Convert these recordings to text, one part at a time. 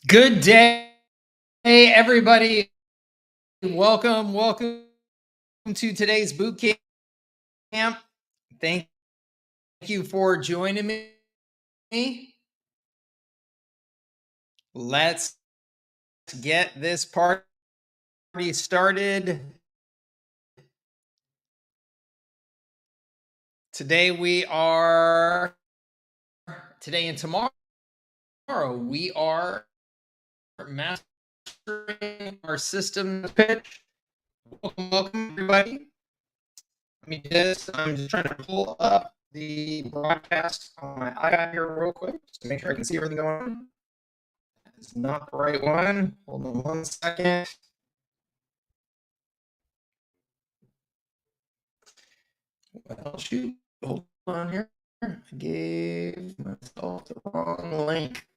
Good day, everybody. Welcome to today's boot camp. Thank you for joining me. Let's get this party started. Today and tomorrow, we are mastering our systems pitch. Welcome, everybody. I'm just trying to pull up the broadcast on my iPad here real quick just to make sure I can see everything going on. That is not the right one. Hold on 1 second. Well, shoot. Hold on here. I gave myself the wrong link.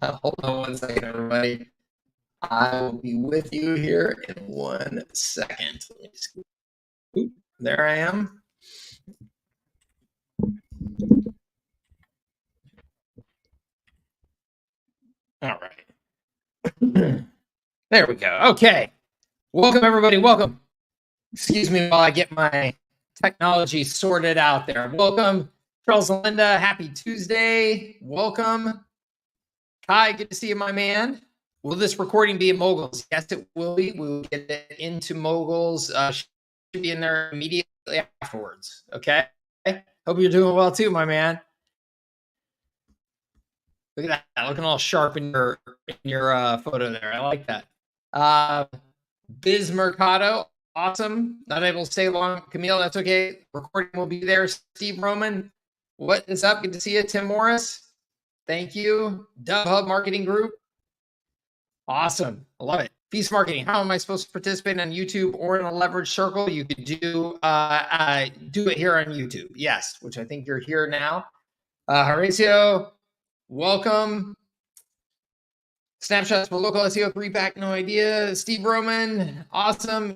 Hold on 1 second, everybody. I will be with you here in 1 second. Oop, there I am. All right. There we go. Okay. Welcome, everybody. Welcome. Excuse me while I get my technology sorted out there. Welcome, Charles and Linda. Happy Tuesday. Welcome. Kai, good to see you, my man. Will this recording be in Moguls? Yes, it will be. We will get it into Moguls. Should be in there immediately afterwards. Okay. Hope you're doing well too, my man. Look at that, looking all sharp in your photo there. I like that. Biz Mercado, awesome. Not able to stay long, Camille. That's okay. Recording will be there. Steve Roman, what is up? Good to see you. Tim Morris, thank you. Dub Hub Marketing Group, awesome. I love it. Feast Marketing. How am I supposed to participate on YouTube or in a leverage circle? You could do it here on YouTube. Yes, which I think you're here now. Horatio, welcome. Snapshots for local SEO 3-pack, no idea. Steve Roman, awesome.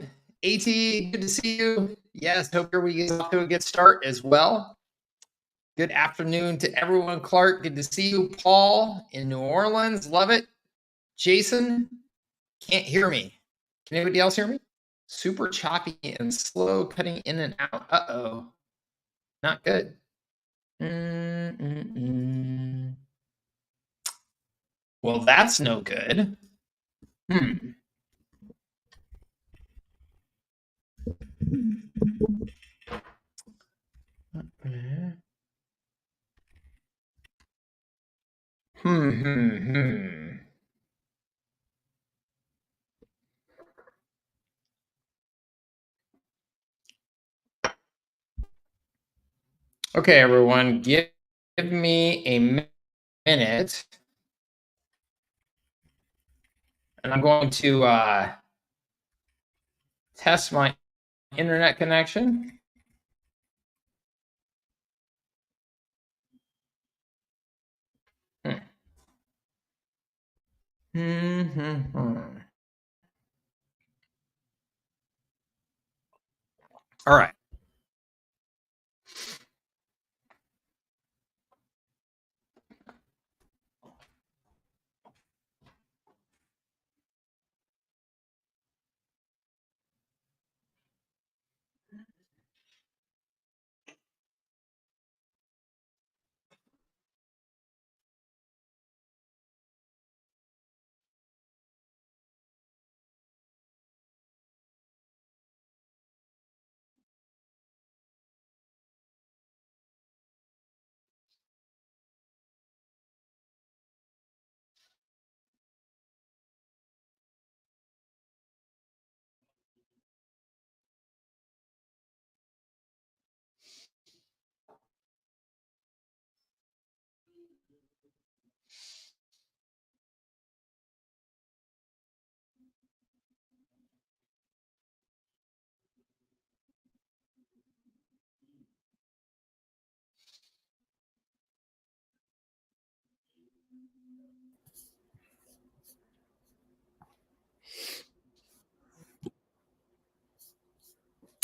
AT, good to see you. Yes, hope your week is off to a good start as well. Good afternoon to everyone. Clark, good to see you. Paul in New Orleans, love it. Jason, can't hear me. Can anybody else hear me? Super choppy and slow, cutting in and out. Uh-oh. Not good. Well, that's no good. Okay, everyone, give me a minute. And I'm going to test my internet connection. All right.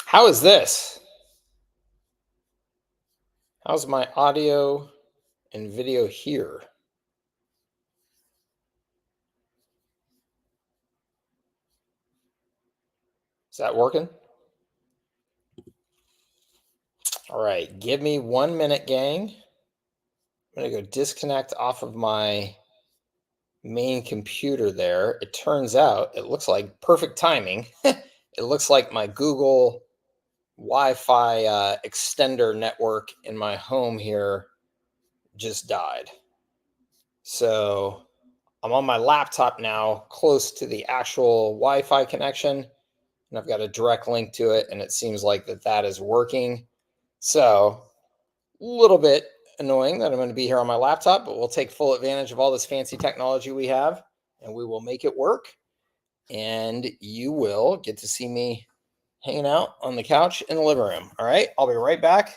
How is this? How's my audio and video here? that working? All right, give me 1 minute, gang. I'm going to go disconnect off of my main computer there. It turns out it looks like perfect timing. It looks like my Google Wi-Fi extender network in my home here just died. So I'm on my laptop now, close to the actual Wi-Fi connection, and I've got a direct link to it, and it seems like that is working. So a little bit annoying that I'm going to be here on my laptop, but we'll take full advantage of all this fancy technology we have, and we will make it work. And you will get to see me hanging out on the couch in the living room. All right, I'll be right back.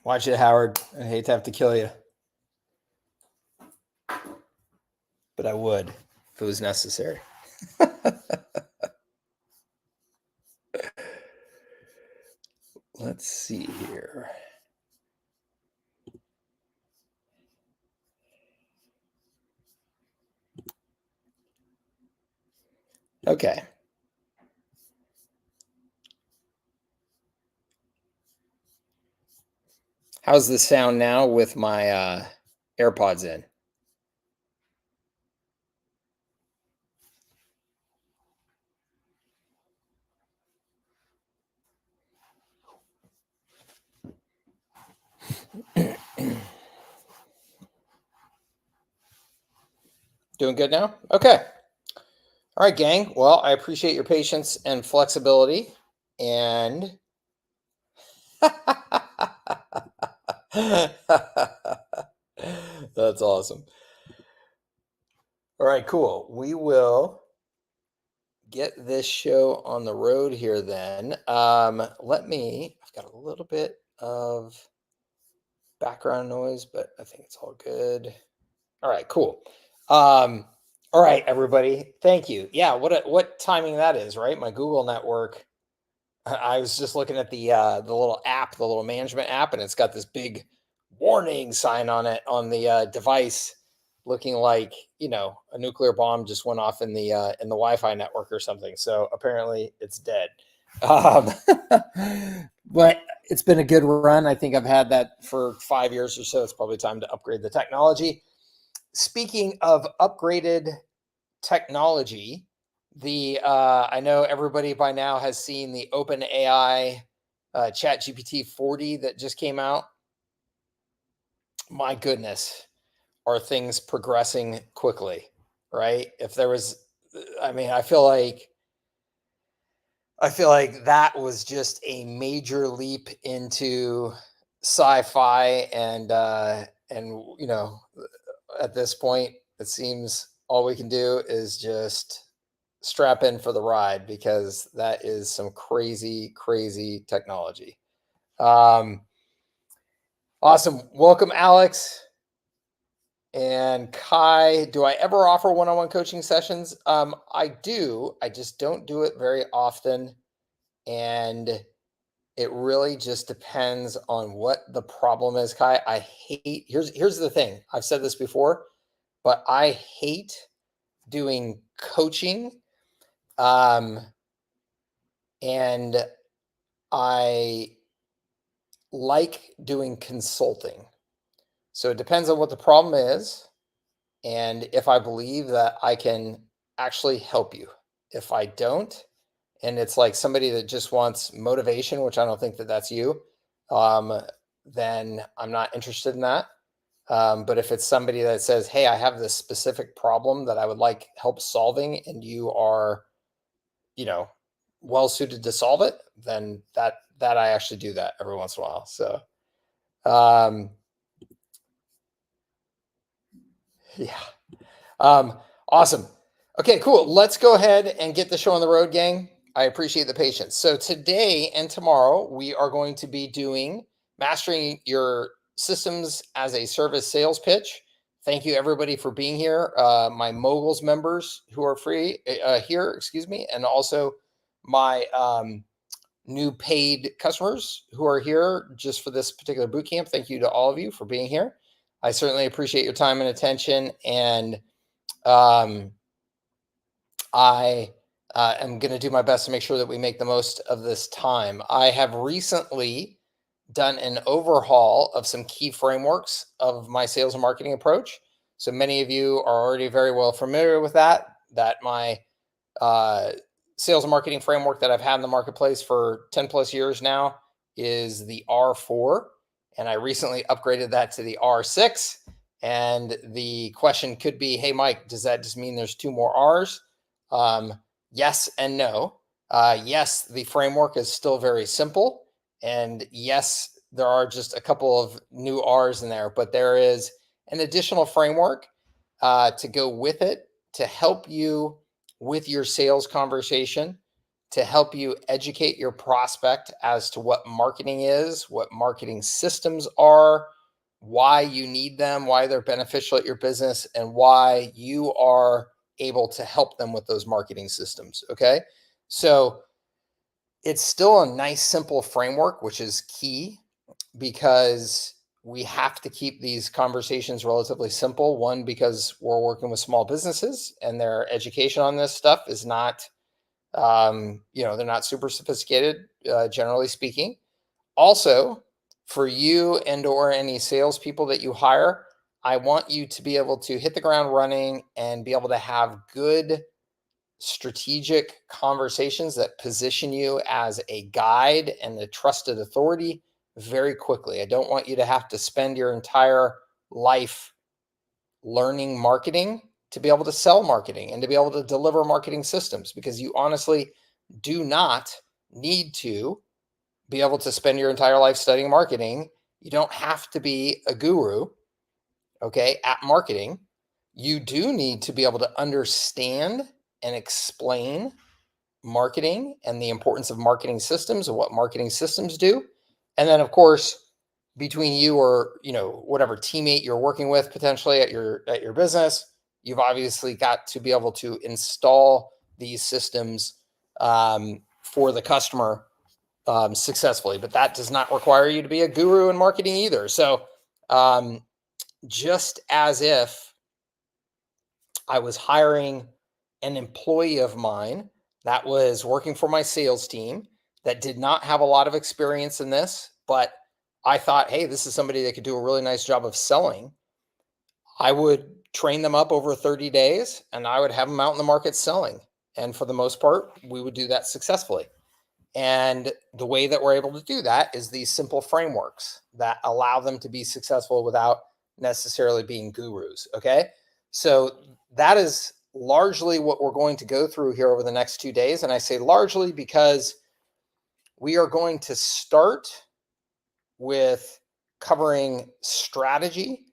Watch it, Howard. I hate to have to kill you, but I would if it was necessary. Let's see here. Okay. How's the sound now with my AirPods in? Doing good now? Okay. All right, gang. Well, I appreciate your patience and flexibility. And that's awesome. All right, cool. We will get this show on the road here then. I've got a little bit of background noise, but I think it's all good. All right, cool. All right, everybody. Thank you. Yeah, what timing that is, right? My Google network. I was just looking at the little app, the little management app, and it's got this big warning sign on it on the device, looking like a nuclear bomb just went off in the Wi-Fi network or something. So apparently it's dead. But it's been a good run. I think I've had that for 5 years or so. It's probably time to upgrade the technology. Speaking of upgraded technology, I know everybody by now has seen the OpenAI ChatGPT 40 that just came out. My goodness, are things progressing quickly, right? If there was, I mean, I feel like that was just a major leap into sci-fi, and at this point, it seems all we can do is just strap in for the ride, because that is some crazy, crazy technology. Awesome. Welcome, Alex and Kai. Do I ever offer one-on-one coaching sessions? I do. I just don't do it very often. And it really just depends on what the problem is, Kai. Here's the thing. I've said this before, but I hate doing coaching. And I like doing consulting. So it depends on what the problem is, and if I believe that I can actually help you. If I don't, and it's like somebody that just wants motivation, which I don't think that that's you, then I'm not interested in that. But if it's somebody that says, hey, I have this specific problem that I would like help solving, and you are, well suited to solve it, then that I actually do that every once in a while. So Yeah. Awesome. Okay, cool. Let's go ahead and get the show on the road, gang. I appreciate the patience. So today and tomorrow, we are going to be doing mastering your systems as a service sales pitch. Thank you everybody for being here. My Moguls members who are free here, excuse me, and also my new paid customers who are here just for this particular boot camp. Thank you to all of you for being here. I certainly appreciate your time and attention, and I am going to do my best to make sure that we make the most of this time. I have recently done an overhaul of some key frameworks of my sales and marketing approach. So many of you are already very well familiar with that my sales and marketing framework that I've had in the marketplace for 10 plus years now is the R4. And I recently upgraded that to the R6. And the question could be, hey, Mike, does that just mean there's 2 more R's? Yes and no. Yes, the framework is still very simple. And yes, there are just a couple of new R's in there, but there is an additional framework to go with it to help you with your sales conversation, to help you educate your prospect as to what marketing is, what marketing systems are, why you need them, why they're beneficial at your business, and why you are able to help them with those marketing systems. Okay. So it's still a nice, simple framework, which is key because we have to keep these conversations relatively simple. One, because we're working with small businesses and their education on this stuff is not, they're not super sophisticated, generally speaking. Also, for you and or any salespeople that you hire, I want you to be able to hit the ground running and be able to have good strategic conversations that position you as a guide and a trusted authority very quickly. I don't want you to have to spend your entire life learning marketing to be able to sell marketing and to be able to deliver marketing systems, because you honestly do not need to be able to spend your entire life studying marketing. You don't have to be a guru, okay, at marketing. You do need to be able to understand and explain marketing and the importance of marketing systems and what marketing systems do. And then of course, between you or whatever teammate you're working with potentially at your business, you've obviously got to be able to install these systems for the customer successfully. But that does not require you to be a guru in marketing either. So just as if I was hiring an employee of mine that was working for my sales team that did not have a lot of experience in this, but I thought, hey, this is somebody that could do a really nice job of selling. I would train them up over 30 days and I would have them out in the market selling. And for the most part, we would do that successfully. And the way that we're able to do that is these simple frameworks that allow them to be successful without necessarily being gurus. Okay. So that is largely what we're going to go through here over the next 2 days. And I say largely because we are going to start with covering strategy,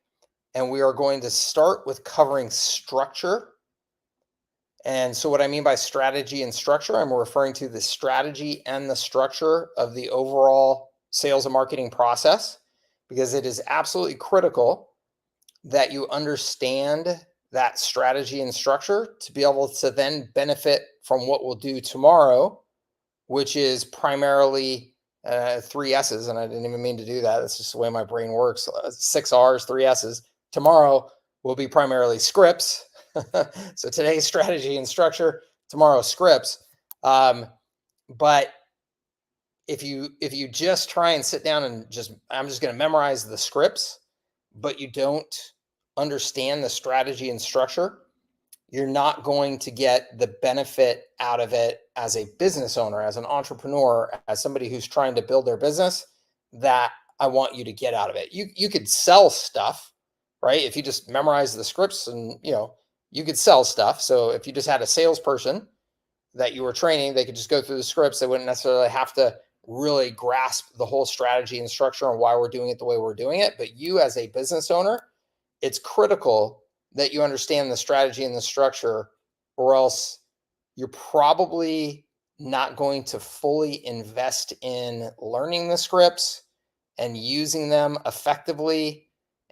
and we are going to start with covering structure. And so what I mean by strategy and structure, I'm referring to the strategy and the structure of the overall sales and marketing process, because it is absolutely critical that you understand that strategy and structure to be able to then benefit from what we'll do tomorrow, which is primarily 3 S's. And I didn't even mean to do that. That's just the way my brain works. 6 R's, 3 S's. Tomorrow will be primarily scripts. So today's strategy and structure, tomorrow scripts. But if you just try and sit down and I'm just going to memorize the scripts, but you don't understand the strategy and structure, you're not going to get the benefit out of it as a business owner, as an entrepreneur, as somebody who's trying to build their business, that I want you to get out of it. You could sell stuff, right? If you just memorize the scripts and, you could sell stuff. So if you just had a salesperson that you were training, they could just go through the scripts. They wouldn't necessarily have to really grasp the whole strategy and structure and why we're doing it the way we're doing it. But you as a business owner, it's critical that you understand the strategy and the structure, or else you're probably not going to fully invest in learning the scripts and using them effectively.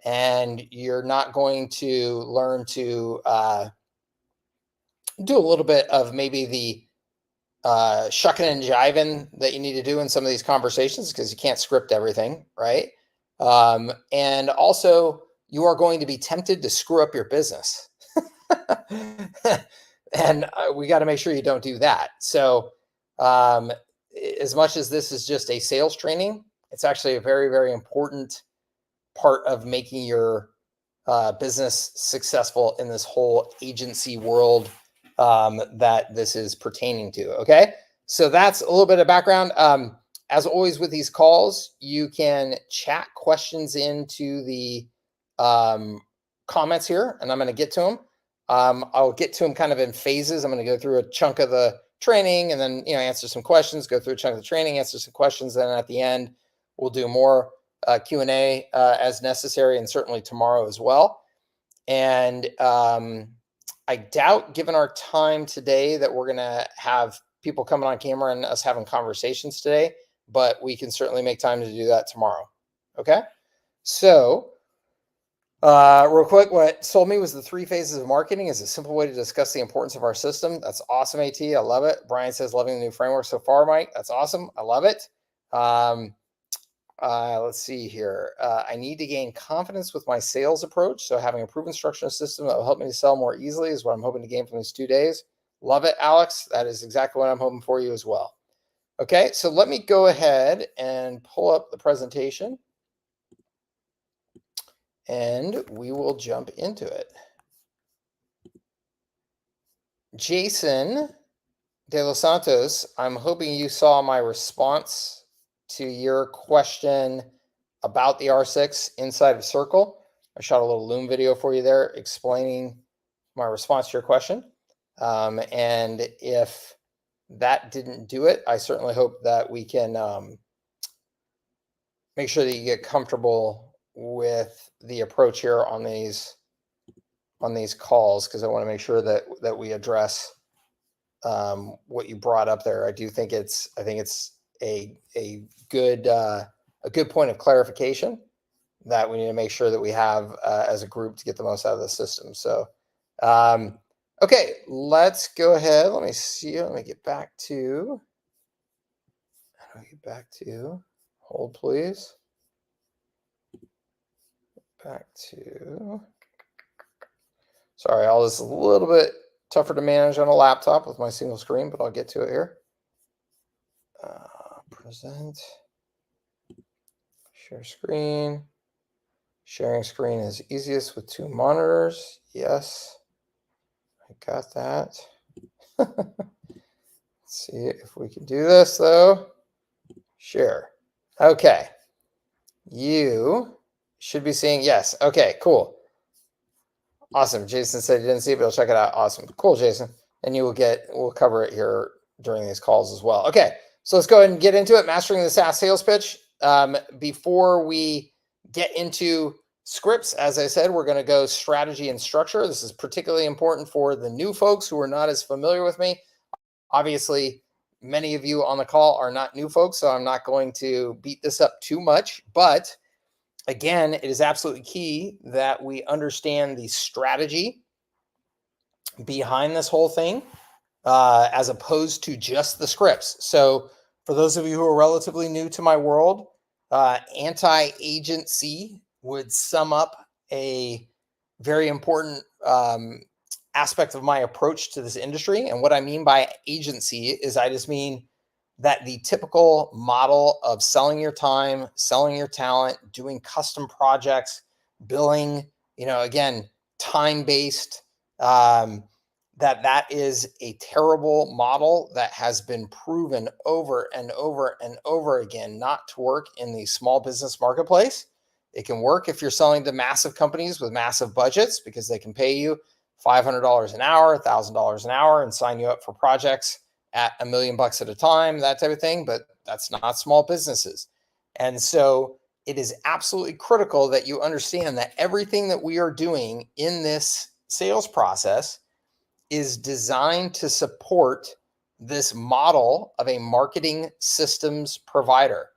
And you're not going to learn to do a little bit of maybe the shucking and jiving that you need to do in some of these conversations, because you can't script everything, right? And also, you are going to be tempted to screw up your business. And we got to make sure you don't do that. So as much as this is just a sales training, it's actually a very, very important part of making your business successful in this whole agency world that this is pertaining to. Okay, so that's a little bit of background. As always with these calls, you can chat questions into the comments here, and I'm going to get to them. I'll get to them kind of in phases. I'm going to go through a chunk of the training and then, answer some questions, go through a chunk of the training, answer some questions. Then at the end, we'll do more Q&A as necessary, and certainly tomorrow as well. And I doubt, given our time today, that we're going to have people coming on camera and us having conversations today, but we can certainly make time to do that tomorrow. Okay. So real quick, what sold me was the 3 phases of marketing is a simple way to discuss the importance of our system. That's awesome, AT. I love it. Brian says, loving the new framework so far, Mike. That's awesome. I love it. Let's see here. I need to gain confidence with my sales approach. So having a proven structure and system that will help me to sell more easily is what I'm hoping to gain from these 2 days. Love it, Alex. That is exactly what I'm hoping for you as well. Okay, so let me go ahead and pull up the presentation, and we will jump into it. Jason De Los Santos, I'm hoping you saw my response to your question about the R6 inside of Circle. I shot a little Loom video for you there explaining my response to your question. And if that didn't do it, I certainly hope that we can make sure that you get comfortable with the approach here on these calls, because I want to make sure that we address what you brought up there. I think it's a good point of clarification that we need to make sure that we have as a group to get the most out of the system. So, okay, let's go ahead. Let me see. Let me get back to. How do I get back to? Hold, please. Back to. Sorry, all this is a little bit tougher to manage on a laptop with my single screen, but I'll get to it here. Present. Share screen. Sharing screen is easiest with 2 monitors. Yes, I got that. Let's see if we can do this though. Share. Okay. You should be seeing, yes. Okay, cool. Awesome. Jason said he didn't see it, but he'll check it out. Awesome. Cool, Jason. And we'll cover it here during these calls as well. Okay, so let's go ahead and get into it. Mastering the SaaS sales pitch. Before we get into scripts, as I said, we're going to go strategy and structure. This is particularly important for the new folks who are not as familiar with me. Obviously, many of you on the call are not new folks, so I'm not going to beat this up too much. But again, it is absolutely key that we understand the strategy behind this whole thing, as opposed to just the scripts. So for those of you who are relatively new to my world, anti-agency would sum up a very important aspect of my approach to this industry. And what I mean by agency is I just mean that the typical model of selling your time, selling your talent, doing custom projects, billing, again, time-based, that is a terrible model that has been proven over and over and over again not to work in the small business marketplace. It can work if you're selling to massive companies with massive budgets, because they can pay you $500 an hour, $1,000 an hour, and sign you up for projects at $1 million at a time, that type of thing, but that's not small businesses. And so it is absolutely critical that you understand that everything that we are doing in this sales process is designed to support this model of a marketing systems provider.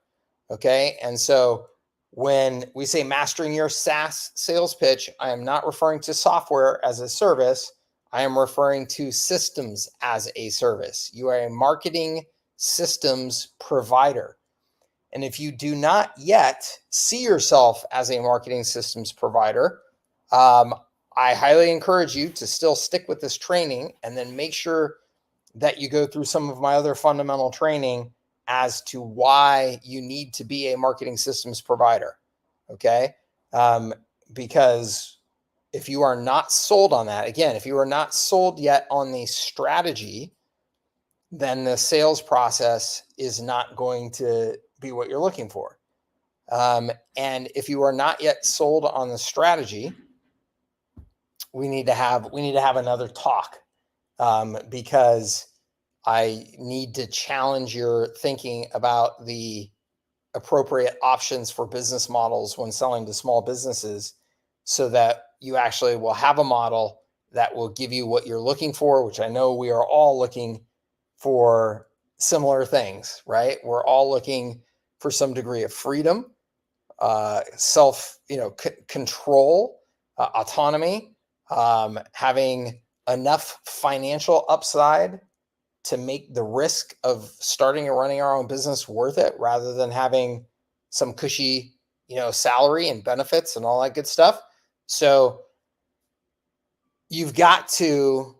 Okay. And so when we say mastering your SaaS sales pitch, I am not referring to software as a service. I am referring to systems as a service. You are a marketing systems provider. And if you do not yet see yourself as a marketing systems provider, I highly encourage you to still stick with this training and then make sure that you go through some of my other fundamental training as to why you need to be a marketing systems provider. Okay. Because if you are not sold on that, again, if you are not sold yet on the strategy, then the sales process is not going to be what you're looking for. And if you are not yet sold on the strategy, we need to have another talk, because I need to challenge your thinking about the appropriate options for business models when selling to small businesses, so that you actually will have a model that will give you what you're looking for, which I know we are all looking for similar things, right? We're all looking for some degree of freedom, self, control, autonomy, having enough financial upside to make the risk of starting and running our own business worth it, rather than having some cushy, salary and benefits and all that good stuff. So you've got to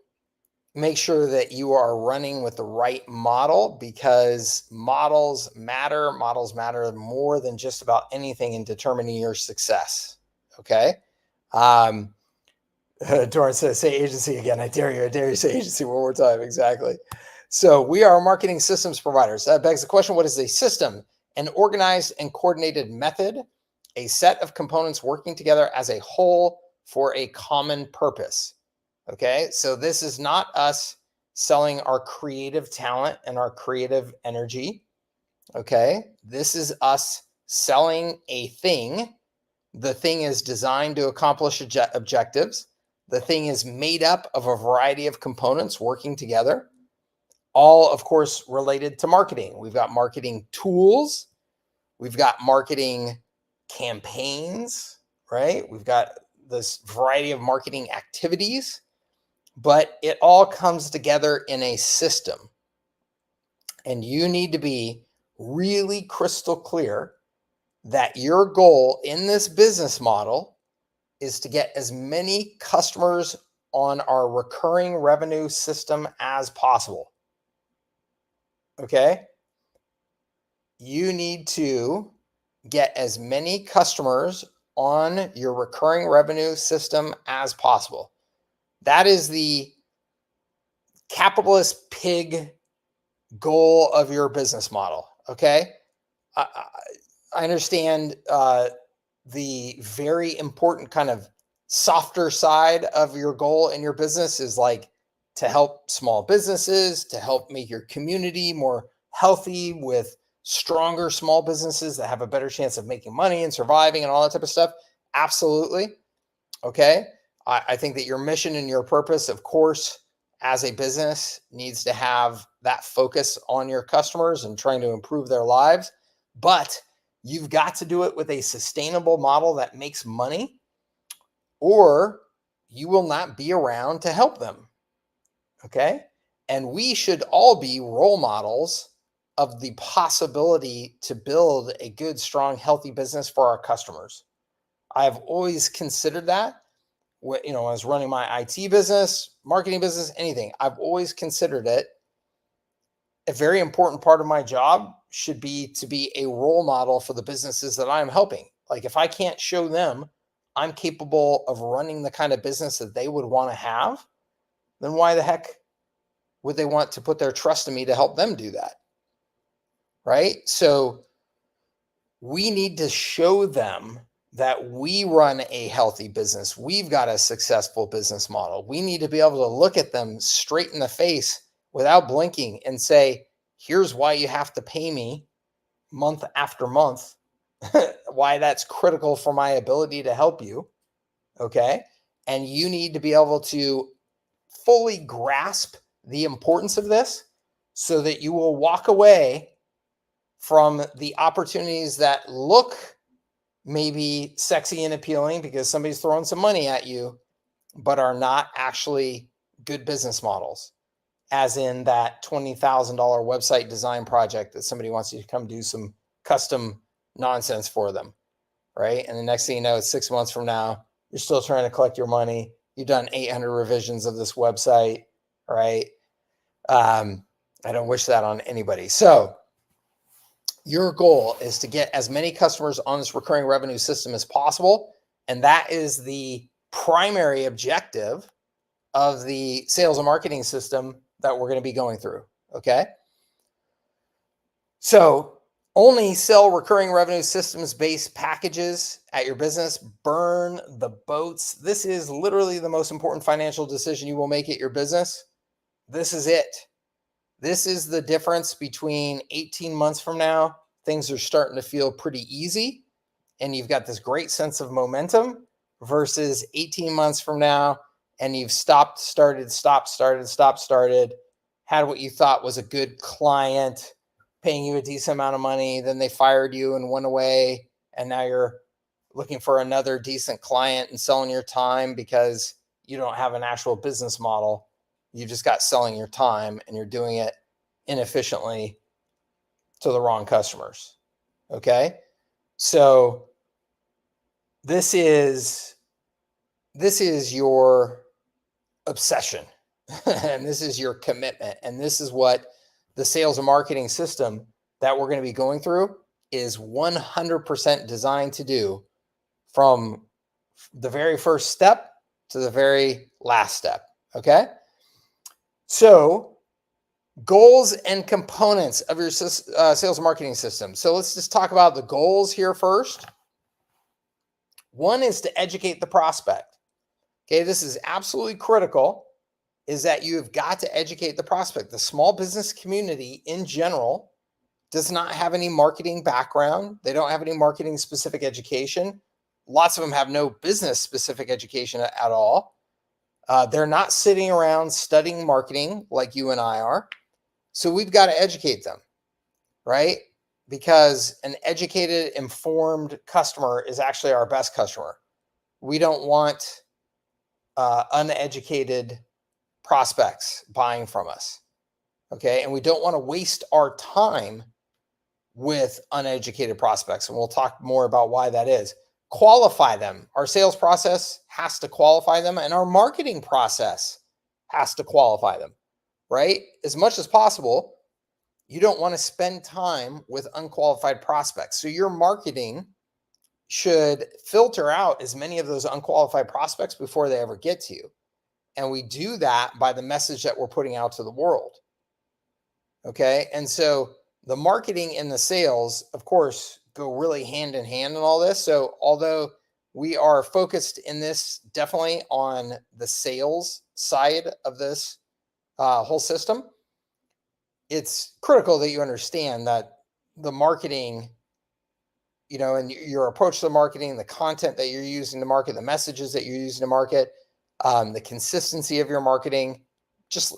make sure that you are running with the right model, because models matter. Models matter more than just about anything in determining your success. Okay. Doran says, say agency again. I dare you say agency one more time. Exactly. So we are marketing systems providers. That begs the question, what is a system? An organized and coordinated method, a set of components working together as a whole for a common purpose. Okay, so this is not us selling our creative talent and our creative energy. Okay, this is us selling a thing. The thing is designed to accomplish objectives. The thing is made up of a variety of components working together, all, of course, related to marketing. We've got marketing tools. We've got marketing campaigns, right? We've got this variety of marketing activities, but it all comes together in a system. And you need to be really crystal clear that your goal in this business model is to get as many customers on our recurring revenue system as possible. Okay? You need to get as many customers on your recurring revenue system as possible. That is the capitalist pig goal of your business model. Okay. I understand the very important kind of softer side of your goal in your business is like to help small businesses, to help make your community more healthy with stronger small businesses that have a better chance of making money and surviving and all that type of stuff. Absolutely. Okay. I think that your mission and your purpose, of course, as a business needs to have that focus on your customers and trying to improve their lives, but you've got to do it with a sustainable model that makes money, or you will not be around to help them. Okay. And we should all be role models of the possibility to build a good, strong, healthy business for our customers. I've always considered that. I was running my IT business, marketing business, anything. I've always considered it a very important part of my job should be to be a role model for the businesses that I'm helping. Like if I can't show them I'm capable of running the kind of business that they would want to have, then why the heck would they want to put their trust in me to help them do that? Right? So we need to show them that we run a healthy business. We've got a successful business model. We need to be able to look at them straight in the face without blinking and say, here's why you have to pay me month after month, why that's critical for my ability to help you. Okay. And you need to be able to fully grasp the importance of this so that you will walk away from the opportunities that look maybe sexy and appealing because somebody's throwing some money at you, but are not actually good business models, as in that $20,000 website design project that somebody wants you to come do some custom nonsense for them, right? And the next thing you know, it's 6 months from now, you're still trying to collect your money. You've done 800 revisions of this website, right? I don't wish that on anybody. So your goal is to get as many customers on this recurring revenue system as possible. And that is the primary objective of the sales and marketing system that we're going to be going through. Okay. So only sell recurring revenue systems based packages at your business. Burn the boats. This is literally the most important financial decision you will make at your business. This is it. This is the difference between 18 months from now, things are starting to feel pretty easy and you've got this great sense of momentum, versus 18 months from now and you've stopped, started, had what you thought was a good client paying you a decent amount of money, then they fired you and went away, and now you're looking for another decent client and selling your time because you don't have an actual business model. You just got selling your time and you're doing it inefficiently to the wrong customers. Okay. So this is your obsession and this is your commitment. And this is what the sales and marketing system that we're going to be going through is 100% designed to do, from the very first step to the very last step. Okay. So goals and components of your sales and marketing system. So let's just talk about the goals here first. One is to educate the prospect. Okay, this is absolutely critical, is that you've got to educate the prospect. The small business community in general does not have any marketing background. They don't have any marketing specific education. Lots of them have no business specific education at all. They're not sitting around studying marketing like you and I are. So we've got to educate them, right? Because an educated, informed customer is actually our best customer. We don't want uneducated prospects buying from us, okay? And we don't want to waste our time with uneducated prospects. And we'll talk more about why that is. Qualify them. Our sales process has to qualify them, and our marketing process has to qualify them, right? As much as possible, you don't want to spend time with unqualified prospects. So your marketing should filter out as many of those unqualified prospects before they ever get to you. And we do that by the message that we're putting out to the world. Okay. And so the marketing and the sales, of course, go really hand in hand in all this. So although we are focused in this definitely on the sales side of this whole system, it's critical that you understand that the marketing, and your approach to the marketing, the content that you're using to market, the messages that you're using to market, the consistency of your marketing, just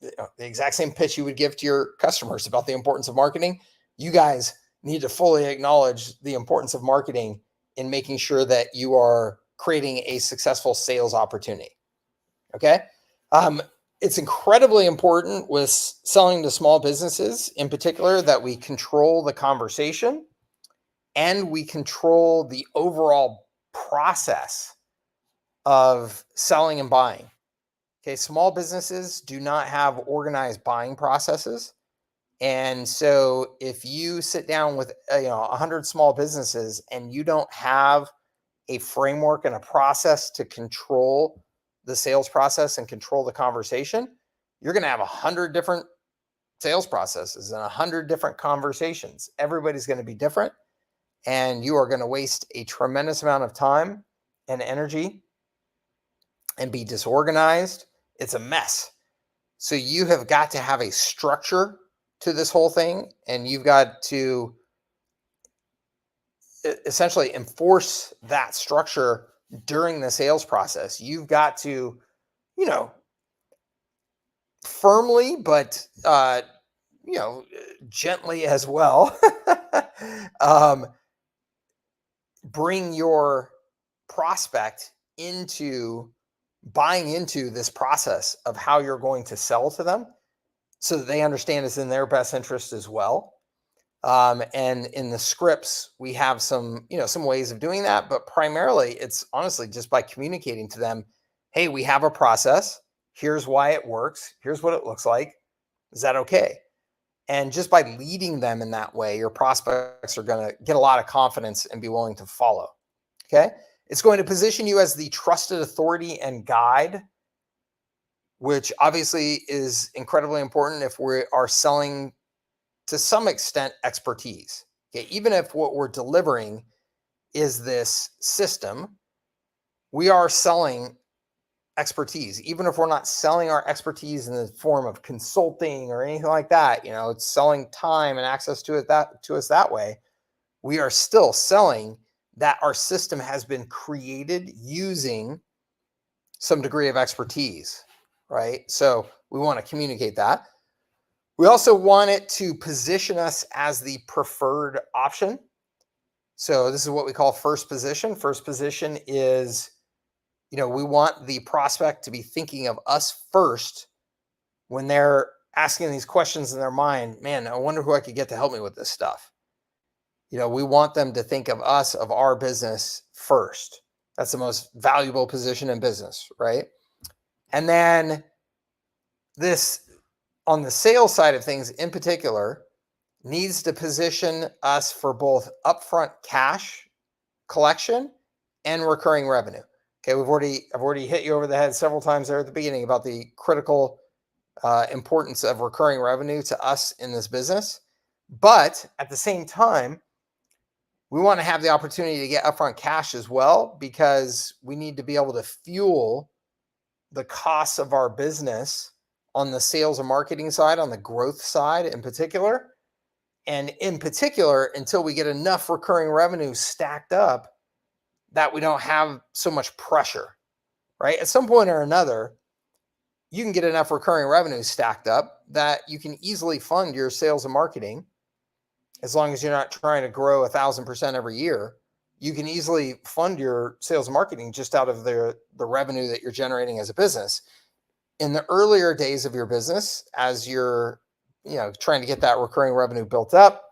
the exact same pitch you would give to your customers about the importance of marketing. You guys need to fully acknowledge the importance of marketing in making sure that you are creating a successful sales opportunity. Okay. It's incredibly important with selling to small businesses in particular that we control the conversation and we control the overall process of selling and buying. Okay, small businesses do not have organized buying processes. And so if you sit down with 100 small businesses and you don't have a framework and a process to control the sales process and control the conversation, you're going to have 100 different sales processes and 100 different conversations. Everybody's going to be different, and you are going to waste a tremendous amount of time and energy and be disorganized. It's a mess. So you have got to have a structure to this whole thing, and you've got to essentially enforce that structure during the sales process. You've got to, you know, firmly, but gently as well, um, bring your prospect into buying into this process of how you're going to sell to them, so that they understand it's in their best interest as well. And in the scripts, we have some ways of doing that, but primarily it's honestly just by communicating to them, hey, we have a process. Here's why it works. Here's what it looks like. Is that okay? And just by leading them in that way, your prospects are going to get a lot of confidence and be willing to follow. Okay. It's going to position you as the trusted authority and guide, which obviously is incredibly important if we are selling to some extent expertise. Okay. Even if what we're delivering is this system, we are selling expertise. Even if we're not selling our expertise in the form of consulting or anything like that, it's selling time and access to us that way. We are still selling that our system has been created using some degree of expertise, right? So we want to communicate that. We also want it to position us as the preferred option. So this is what we call first position. First position is, we want the prospect to be thinking of us first when they're asking these questions in their mind. Man, I wonder who I could get to help me with this stuff. We want them to think of us, of our business first. That's the most valuable position in business, right? And then this, on the sales side of things in particular, needs to position us for both upfront cash collection and recurring revenue. Okay, I've already hit you over the head several times there at the beginning about the critical importance of recurring revenue to us in this business. But at the same time, we want to have the opportunity to get upfront cash as well, because we need to be able to fuel the costs of our business on the sales and marketing side, on the growth side in particular. And in particular, until we get enough recurring revenue stacked up that we don't have so much pressure, right? At some point or another, you can get enough recurring revenue stacked up that you can easily fund your sales and marketing. As long as you're not trying to grow 1,000% every year, you can easily fund your sales and marketing just out of the revenue that you're generating as a business. In the earlier days of your business, as you're trying to get that recurring revenue built up,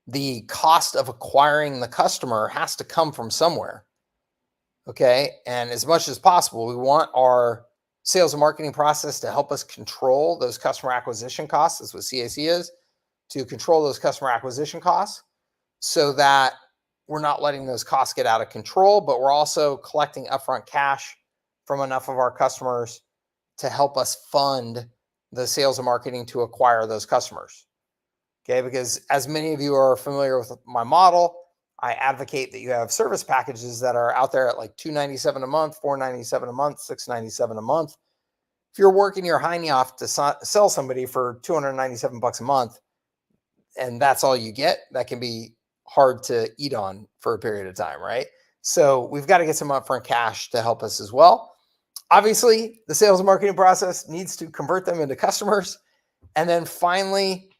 the cost of acquiring the customer has to come from somewhere. Okay. And as much as possible, we want our sales and marketing process to help us control those customer acquisition costs. That's what CAC is, to control those customer acquisition costs, so that we're not letting those costs get out of control, but we're also collecting upfront cash from enough of our customers to help us fund the sales and marketing to acquire those customers. Okay, because as many of you are familiar with my model, I advocate that you have service packages that are out there at like $297 a month, $497 a month, $697 a month. If you're working your hiney off to sell somebody for $297 a month, and that's all you get, that can be hard to eat on for a period of time, right? So we've got to get some upfront cash to help us as well. Obviously, the sales and marketing process needs to convert them into customers. And then finally,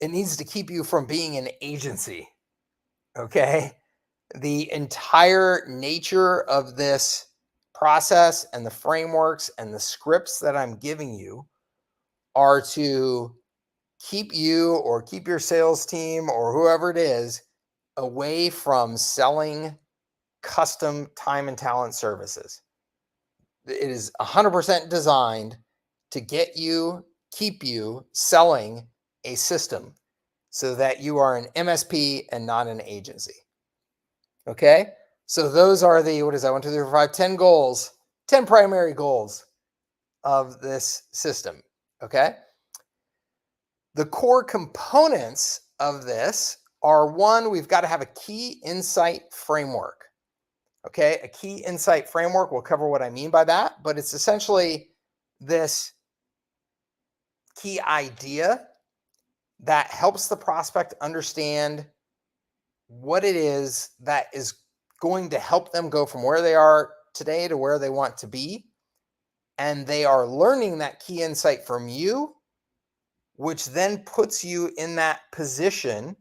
it needs to keep you from being an agency. Okay. The entire nature of this process and the frameworks and the scripts that I'm giving you are to keep you or keep your sales team or whoever it is away from selling custom time and talent services. It is 100% designed to keep you selling a system so that you are an MSP and not an agency. Okay. So those are the, 1, 2, 3, 4, 5, 10 goals, 10 primary goals of this system. Okay. The core components of this are: one, we've got to have a key insight framework. Okay. A key insight framework, we'll cover what I mean by that, but it's essentially this key idea that helps the prospect understand what it is that is going to help them go from where they are today to where they want to be. And they are learning that key insight from you, which then puts you in that position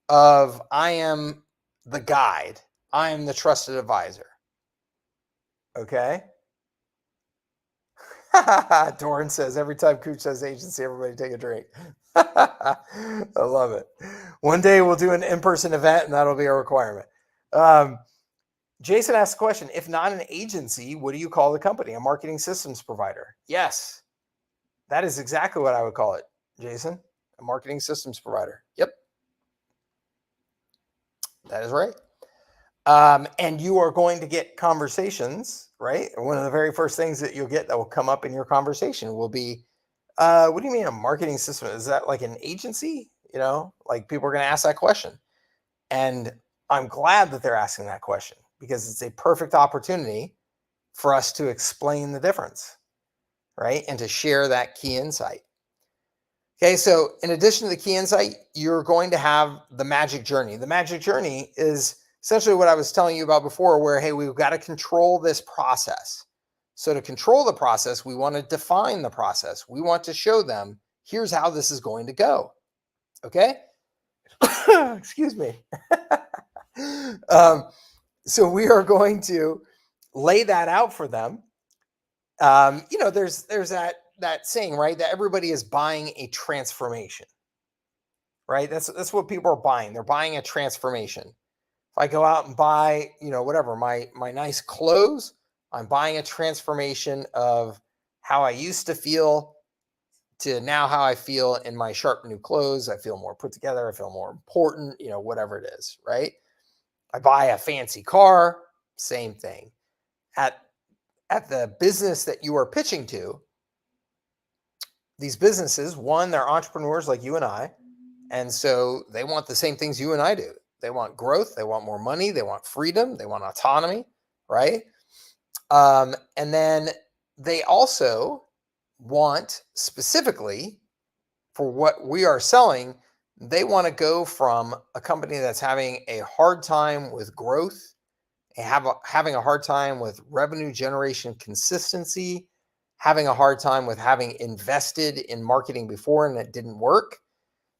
of, I am the guide. I am the trusted advisor. Okay. Doran says, every time Cooch says agency, everybody take a drink. I love it. One day we'll do an in-person event and that'll be a requirement. Jason asked the question, if not an agency, what do you call the company? A marketing systems provider. Yes, that is exactly what I would call it, Jason. A marketing systems provider. Yep. That is right. And you are going to get conversations, right? One of the very first things that you'll get that will come up in your conversation will be, what do you mean a marketing system? Is that like an agency? You know, like people are going to ask that question. And I'm glad that they're asking that question because it's a perfect opportunity for us to explain the difference, right? And to share that key insight. Okay, so in addition to the key insight, you're going to have the magic journey. The magic journey is essentially what I was telling you about before, where, hey, we've got to control this process. So to control the process, we want to define the process. We want to show them, here's how this is going to go. Okay? Excuse me. So we are going to lay that out for them. There's that saying, right, that everybody is buying a transformation, right? That's what people are buying. They're buying a transformation. If I go out and buy, whatever, my nice clothes, I'm buying a transformation of how I used to feel to now how I feel in my sharp new clothes. I feel more put together. I feel more important, whatever it is, right? I buy a fancy car, same thing. At the business that you are pitching to, these businesses, one, they're entrepreneurs like you and I, and so they want the same things you and I do. They want growth, they want more money, they want freedom, they want autonomy, right? And then they also want, specifically for what we are selling, they want to go from a company that's having a hard time with growth, having a hard time with revenue generation consistency, having a hard time with having invested in marketing before and it didn't work.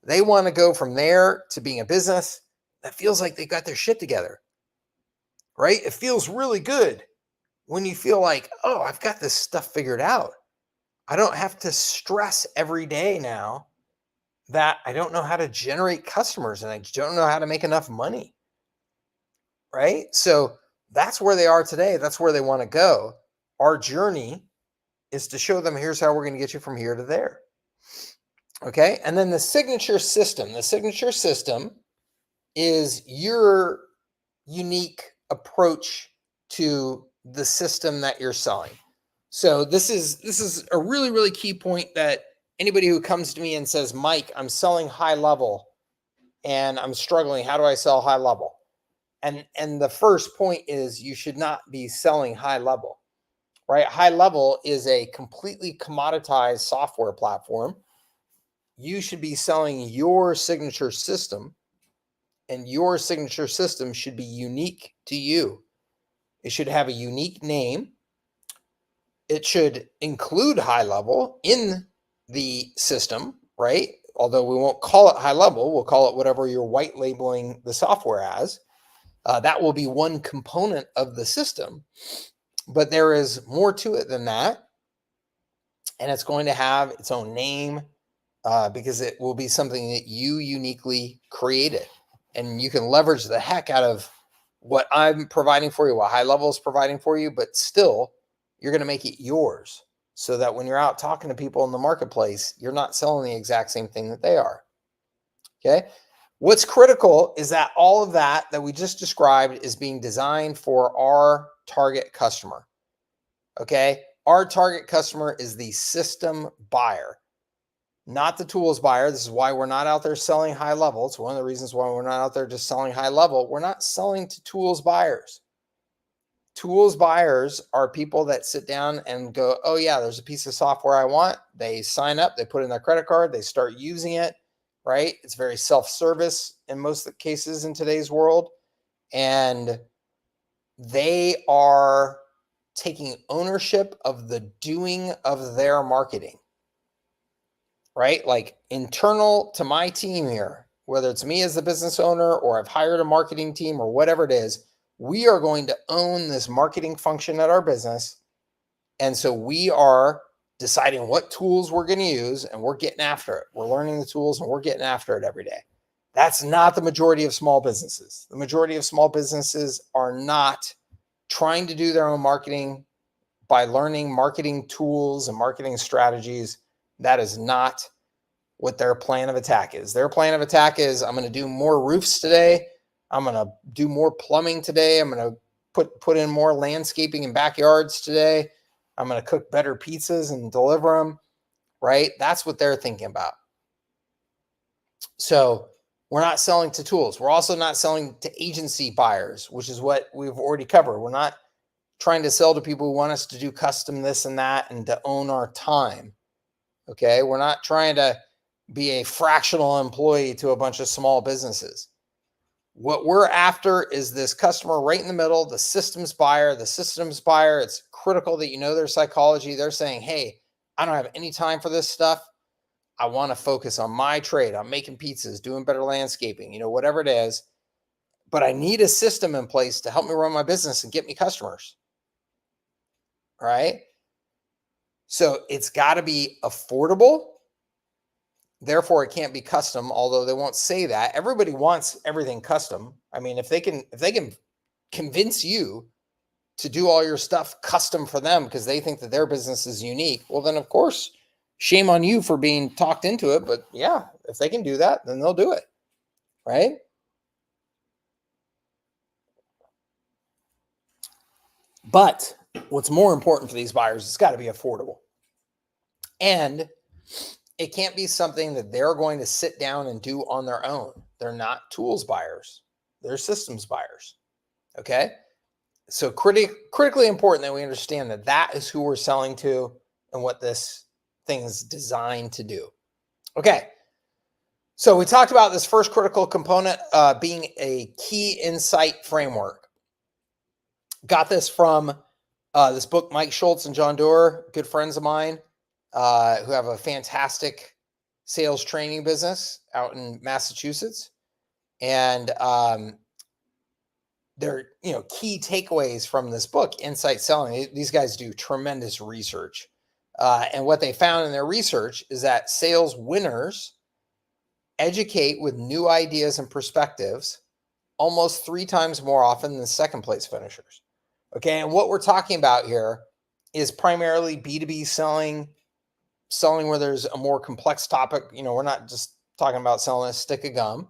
They want to go from there to being a business that feels like they got their shit together, right? It feels really good when you feel like, oh, I've got this stuff figured out. I don't have to stress every day now that I don't know how to generate customers and I don't know how to make enough money, right? So that's where they are today. That's where they want to go. Our journey is to show them, here's how we're going to get you from here to there. Okay. And then the signature system. The signature system is your unique approach to the system that you're selling. So this is a really, really key point that anybody who comes to me and says, Mike, I'm selling high level and I'm struggling. How do I sell high level? And the first point is you should not be selling high level, right? High level is a completely commoditized software platform. You should be selling your signature system, and your signature system should be unique to you. It should have a unique name. It should include high level in the system, right? Although we won't call it high level, we'll call it whatever you're white labeling the software as. That will be one component of the system, but there is more to it than that. And it's going to have its own name because it will be something that you uniquely created. And you can leverage the heck out of what I'm providing for you, what high level is providing for you, but still you're going to make it yours so that when you're out talking to people in the marketplace, you're not selling the exact same thing that they are. Okay. What's critical is that all of that we just described is being designed for our target customer. Okay. Our target customer is the system buyer, not the tools buyer. This is why we're not out there selling high level. It's one of the reasons why we're not out there just selling high level. We're not selling to tools buyers. Tools buyers are people that sit down and go, oh yeah, there's a piece of software I want. They sign up, they put in their credit card, they start using it, right? It's very self-service in most of the cases in today's world. And they are taking ownership of the doing of their marketing, right? Like internal to my team here, whether it's me as the business owner or I've hired a marketing team or whatever it is, we are going to own this marketing function at our business. And so we are deciding what tools we're going to use and we're getting after it. We're learning the tools and we're getting after it every day. That's not the majority of small businesses. The majority of small businesses are not trying to do their own marketing by learning marketing tools and marketing strategies. That is not what their plan of attack is. Their plan of attack is, I'm going to do more roofs today. I'm going to do more plumbing today. I'm going to put in more landscaping in backyards today. I'm going to cook better pizzas and deliver them, right? That's what they're thinking about. So we're not selling to tools. We're also not selling to agency buyers, which is what we've already covered. We're not trying to sell to people who want us to do custom this and that and to own our time. Okay. We're not trying to be a fractional employee to a bunch of small businesses. What we're after is this customer right in the middle, the systems buyer. The systems buyer, it's critical that you know their psychology. They're saying, hey, I don't have any time for this stuff. I want to focus on my trade. I'm making pizzas, doing better landscaping, whatever it is. But I need a system in place to help me run my business and get me customers. All right. So it's got to be affordable. Therefore, it can't be custom, although they won't say that. Everybody wants everything custom. I mean, if they can convince you to do all your stuff custom for them because they think that their business is unique, well, then of course, shame on you for being talked into it. But yeah, if they can do that, then they'll do it, right? But what's more important for these buyers, it's got to be affordable. And it can't be something that they're going to sit down and do on their own. They're not tools buyers. They're systems buyers. Okay. So critically important that we understand that that is who we're selling to and what this thing is designed to do. Okay. So we talked about this first critical component being a key insight framework. Got this from this book, Mike Schultz and John Doerr, good friends of mine who have a fantastic sales training business out in Massachusetts. And their key takeaways from this book, Insight Selling. These guys do tremendous research. And what they found in their research is that sales winners educate with new ideas and perspectives almost 3 times more often than second place finishers. Okay. And what we're talking about here is primarily B2B selling where there's a more complex topic. We're not just talking about selling a stick of gum.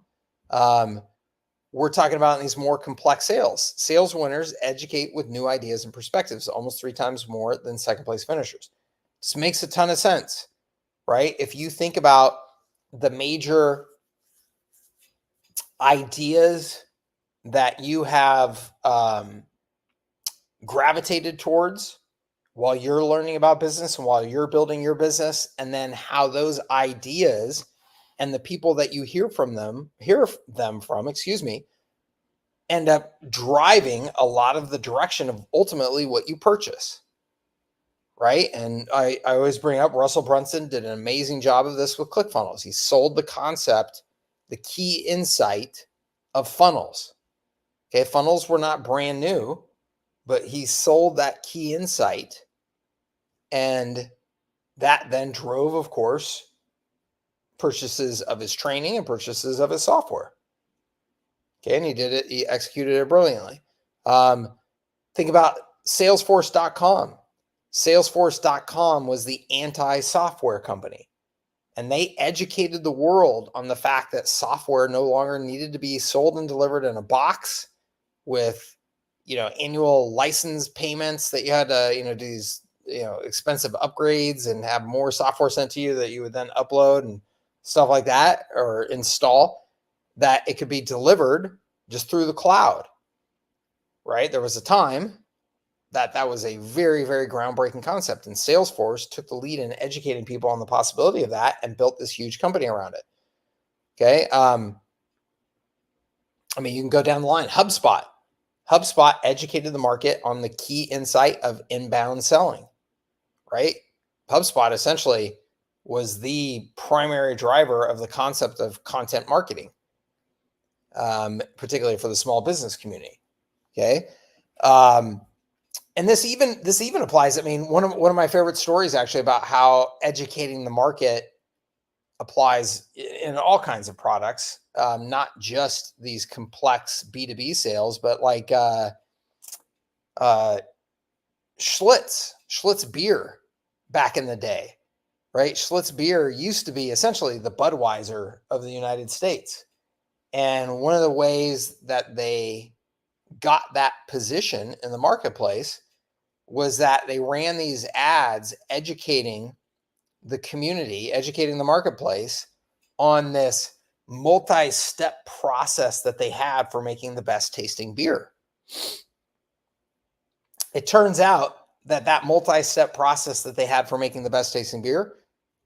We're talking about these more complex sales. Sales winners educate with new ideas and perspectives almost 3 times more than second place finishers. This makes a ton of sense, right? If you think about the major ideas that you have gravitated towards while you're learning about business and while you're building your business, and then how those ideas and the people that you hear them from, end up driving a lot of the direction of ultimately what you purchase, right? And I always bring up Russell Brunson did an amazing job of this with ClickFunnels. He sold the concept, the key insight of funnels. Okay, funnels were not brand new, but he sold that key insight, and that then drove, of course, purchases of his training and purchases of his software. Okay, and he executed it brilliantly. Think about Salesforce.com. Salesforce.com was the anti-software company, and they educated the world on the fact that software no longer needed to be sold and delivered in a box with, annual license payments that you had to, do these, expensive upgrades and have more software sent to you that you would then upload and stuff like that or install, that it could be delivered just through the cloud, right? There was a time that was a very, very groundbreaking concept. And Salesforce took the lead in educating people on the possibility of that and built this huge company around it. Okay. I mean, you can go down the line. HubSpot. HubSpot educated the market on the key insight of inbound selling, right? HubSpot essentially was the primary driver of the concept of content marketing, particularly for the small business community. Okay. And this even applies. I mean, one of my favorite stories actually about how educating the market applies in all kinds of products, not just these complex B2B sales, but like Schlitz beer back in the day, right? Schlitz beer used to be essentially the Budweiser of the United States. And one of the ways that they got that position in the marketplace was that they ran these ads educating the community, educating the marketplace on this multi-step process that they had for making the best tasting beer. It turns out that multi-step process that they had for making the best tasting beer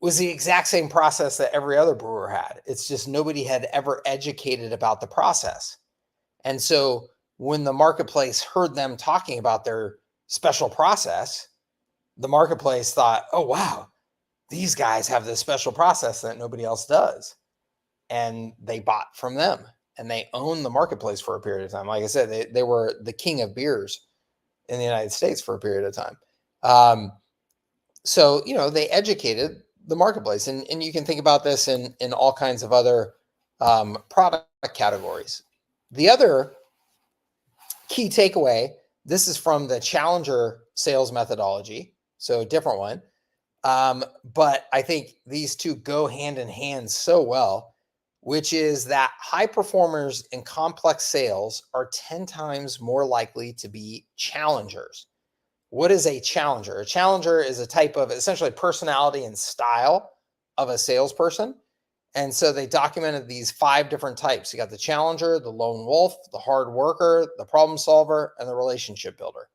was the exact same process that every other brewer had. It's just nobody had ever educated about the process. And so when the marketplace heard them talking about their special process, the marketplace thought, oh, wow, these guys have this special process that nobody else does. And they bought from them and they owned the marketplace for a period of time. Like I said, they were the king of beers in the United States for a period of time. So, they educated the marketplace. And you can think about this in all kinds of other product categories. The other key takeaway, this is from the Challenger sales methodology, so a different one. But I think these two go hand in hand so well, which is that high performers in complex sales are 10 times more likely to be challengers. What is a challenger? A challenger is a type of essentially personality and style of a salesperson. And so they documented these 5 different types. You got the challenger, the lone wolf, the hard worker, the problem solver, and the relationship builder.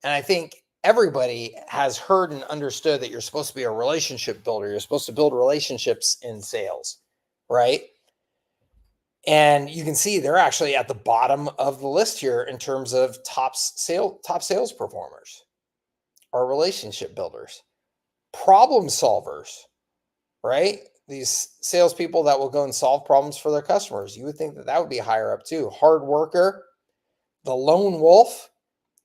And I think everybody has heard and understood that you're supposed to be a relationship builder. You're supposed to build relationships in sales, right? And you can see they're actually at the bottom of the list here in terms of top sales performers are relationship builders, problem solvers, right? These salespeople that will go and solve problems for their customers. You would think that would be higher up too. Hard worker, the lone wolf.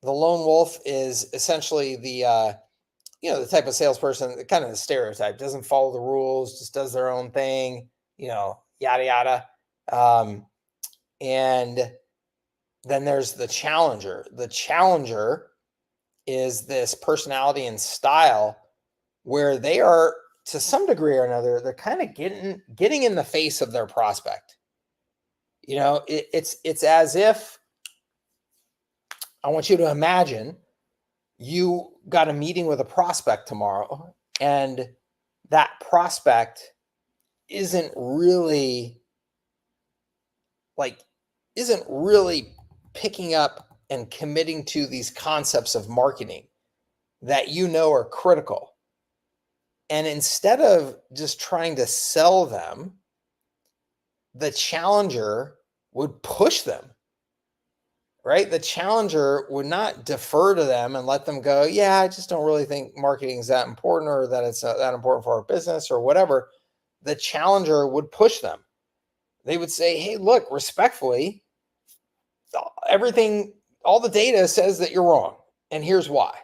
The lone wolf is essentially the the type of salesperson, kind of the stereotype, doesn't follow the rules, just does their own thing, yada yada. And then there's the challenger. The challenger is this personality and style where they are, to some degree or another, they're kind of getting in the face of their prospect. It's as if, I want you to imagine you got a meeting with a prospect tomorrow, and that prospect isn't really picking up and committing to these concepts of marketing that are critical. And instead of just trying to sell them, the challenger would push them, right? The challenger would not defer to them and let them go, yeah, I just don't really think marketing is that important, or that it's not that important for our business, or whatever. The challenger would push them. They would say, hey, look, respectfully, all the data says that you're wrong. And here's why.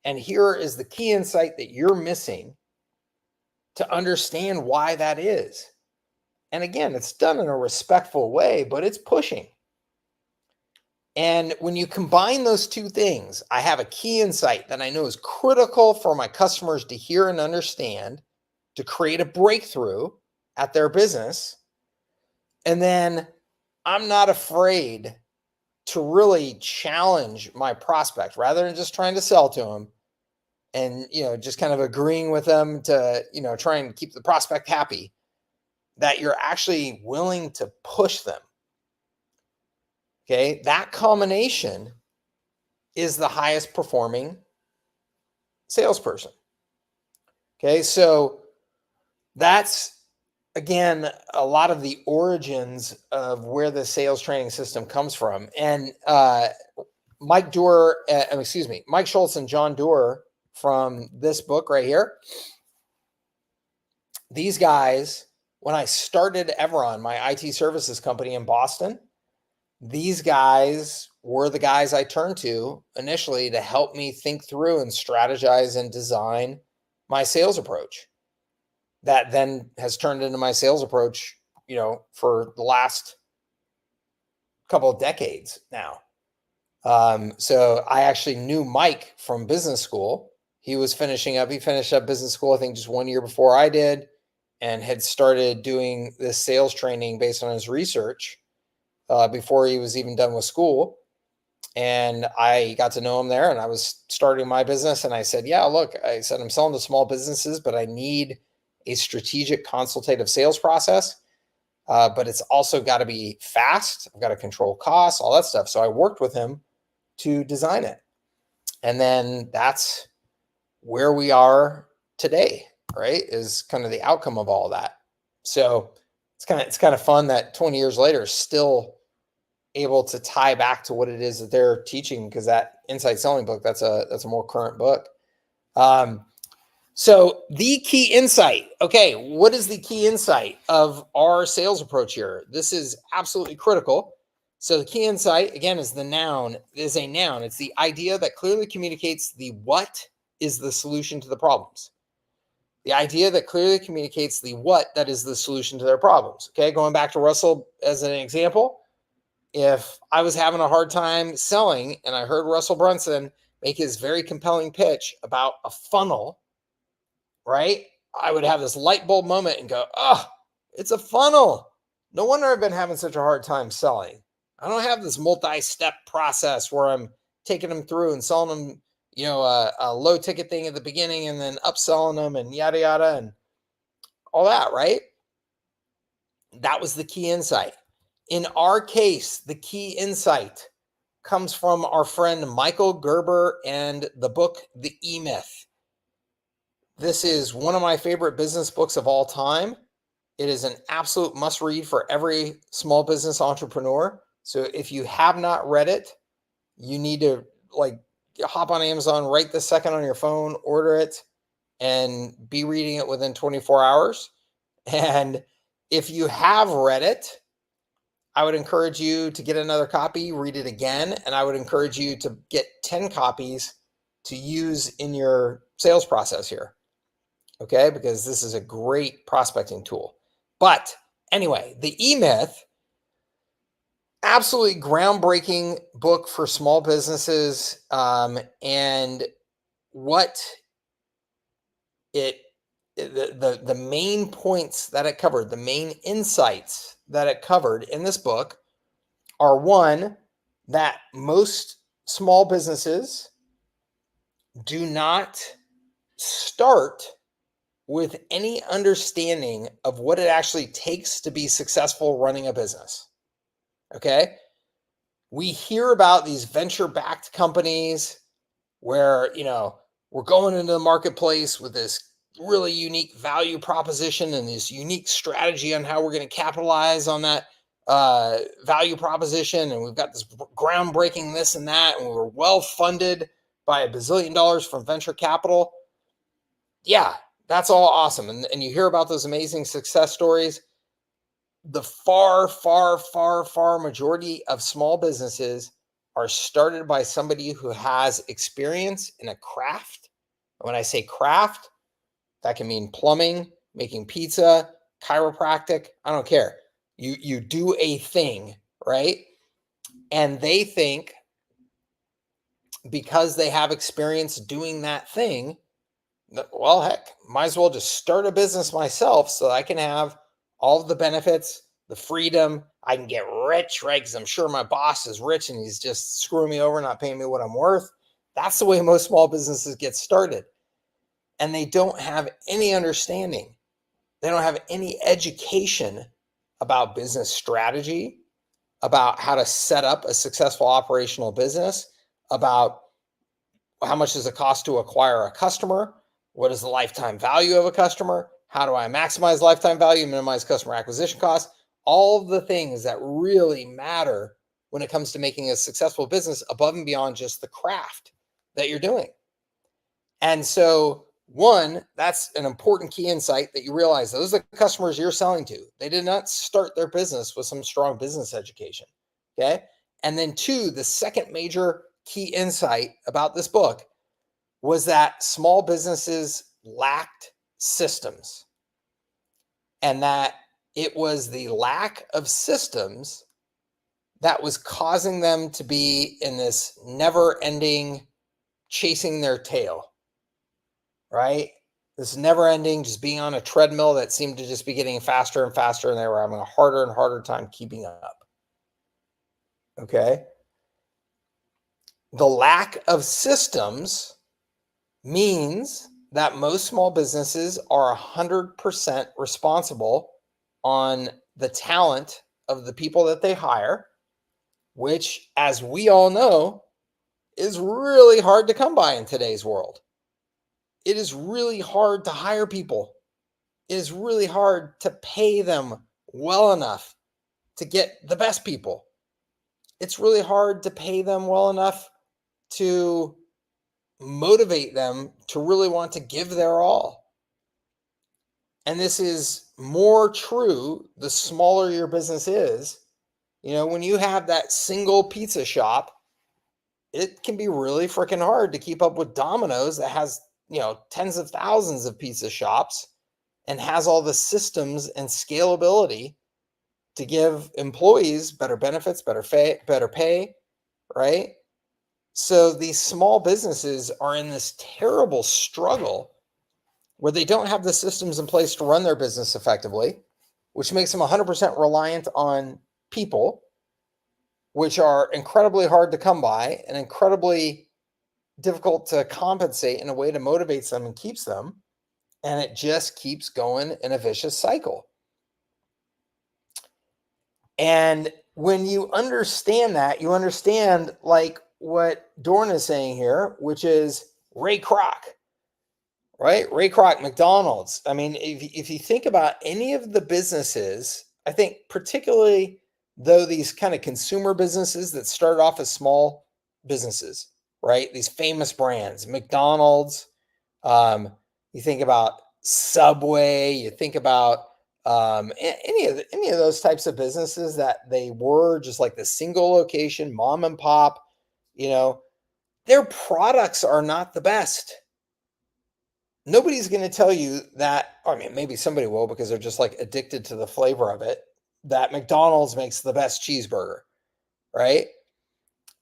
And here is the key insight that you're missing to understand why that is. And again, it's done in a respectful way, but it's pushing. And when you combine those two things, I have a key insight that I know is critical for my customers to hear and understand to create a breakthrough at their business. And then I'm not afraid to really challenge my prospect rather than just trying to sell to them and, just kind of agreeing with them to, try and keep the prospect happy, that you're actually willing to push them. Okay. That combination is the highest performing salesperson. Okay, so that's, again, a lot of the origins of where the sales training system comes from. And Mike Schultz and John Doerr from this book right here. These guys, when I started Everon, my IT services company in Boston, these guys were the guys I turned to initially to help me think through and strategize and design my sales approach. That then has turned into my sales approach, for the last couple of decades now. So I actually knew Mike from business school. He finished up business school, I think just 1 year before I did, and had started doing this sales training based on his research before he was even done with school. And I got to know him there, and I was starting my business. And I said, yeah, look, I'm selling to small businesses, but I need a strategic consultative sales process. But it's also got to be fast. I've got to control costs, all that stuff. So I worked with him to design it. And then that's where we are today, right? Is kind of the outcome of all of that. So it's kind of fun that 20 years later, still able to tie back to what it is that they're teaching, because that Insight Selling book, that's a more current book. So the key insight. Okay, what is the key insight of our sales approach here? This is absolutely critical. So the key insight, again, is a noun. It's the idea that clearly communicates the what is the solution to the problems. The idea that clearly communicates the what that is the solution to their problems. Okay, going back to Russell as an example, if I was having a hard time selling and I heard Russell Brunson make his very compelling pitch about a funnel, right? I would have this light bulb moment and go, oh, it's a funnel. No wonder I've been having such a hard time selling. I don't have this multi-step process where I'm taking them through and selling them, a low ticket thing at the beginning and then upselling them and yada, yada, and all that, right? That was the key insight. In our case, the key insight comes from our friend Michael Gerber and the book, The E-Myth. This is one of my favorite business books of all time. It is an absolute must read for every small business entrepreneur. So if you have not read it, you need to hop on Amazon right this second on your phone, order it, and be reading it within 24 hours. And if you have read it, I would encourage you to get another copy, read it again, and I would encourage you to get 10 copies to use in your sales process here. Okay, because this is a great prospecting tool. But anyway, the E-Myth, absolutely groundbreaking book for small businesses, and what the main points that it covered, the main insights that it covered in this book are: one, that most small businesses do not start with any understanding of what it actually takes to be successful running a business. Okay? We hear about these venture-backed companies where, we're going into the marketplace with this really unique value proposition and this unique strategy on how we're going to capitalize on that value proposition. And we've got this groundbreaking this and that, and we're well funded by $1 bazillion from venture capital. Yeah, that's all awesome. And you hear about those amazing success stories. The far, far, far, far majority of small businesses are started by somebody who has experience in a craft. And when I say craft, that can mean plumbing, making pizza, chiropractic, I don't care. You do a thing, right? And they think because they have experience doing that thing, well, heck, might as well just start a business myself so that I can have all of the benefits, the freedom. I can get rich, right? Because I'm sure my boss is rich and he's just screwing me over, not paying me what I'm worth. That's the way most small businesses get started. And they don't have any understanding. They don't have any education about business strategy, about how to set up a successful operational business, about how much does it cost to acquire a customer? What is the lifetime value of a customer? How do I maximize lifetime value, minimize customer acquisition costs? All of the things that really matter when it comes to making a successful business above and beyond just the craft that you're doing. And so, one, that's an important key insight that you realize those are the customers you're selling to. They did not start their business with some strong business education. Okay. And then, two, the second major key insight about this book was that small businesses lacked systems, and that it was the lack of systems that was causing them to be in this never ending chasing their tail, right? This never ending, just being on a treadmill that seemed to just be getting faster and faster, and they were having a harder and harder time keeping up. Okay. The lack of systems means that most small businesses are 100% responsible on the talent of the people that they hire, which, as we all know, is really hard to come by in today's world. It is really hard to hire people. It is really hard to pay them well enough to get the best people. It's really hard to pay them well enough to motivate them to really want to give their all. And this is more true the smaller your business is. You know, when you have that single pizza shop, it can be really freaking hard to keep up with Domino's that has, tens of thousands of pizza shops and has all the systems and scalability to give employees better benefits, better pay, right? So these small businesses are in this terrible struggle where they don't have the systems in place to run their business effectively, which makes them 100% reliant on people, which are incredibly hard to come by and incredibly difficult to compensate in a way to motivate them and keeps them. And it just keeps going in a vicious cycle. And when you understand that, you understand like what Dorn is saying here, which is Ray Kroc, right? Ray Kroc, McDonald's. I mean, if you think about any of the businesses, I think particularly though these kind of consumer businesses that started off as small businesses, right? These famous brands, McDonald's, you think about Subway, you think about any of those types of businesses that they were just like the single location mom and pop, their products are not the best. Nobody's going to tell you that. I mean, maybe somebody will because they're just like addicted to the flavor of it, that McDonald's makes the best cheeseburger, right?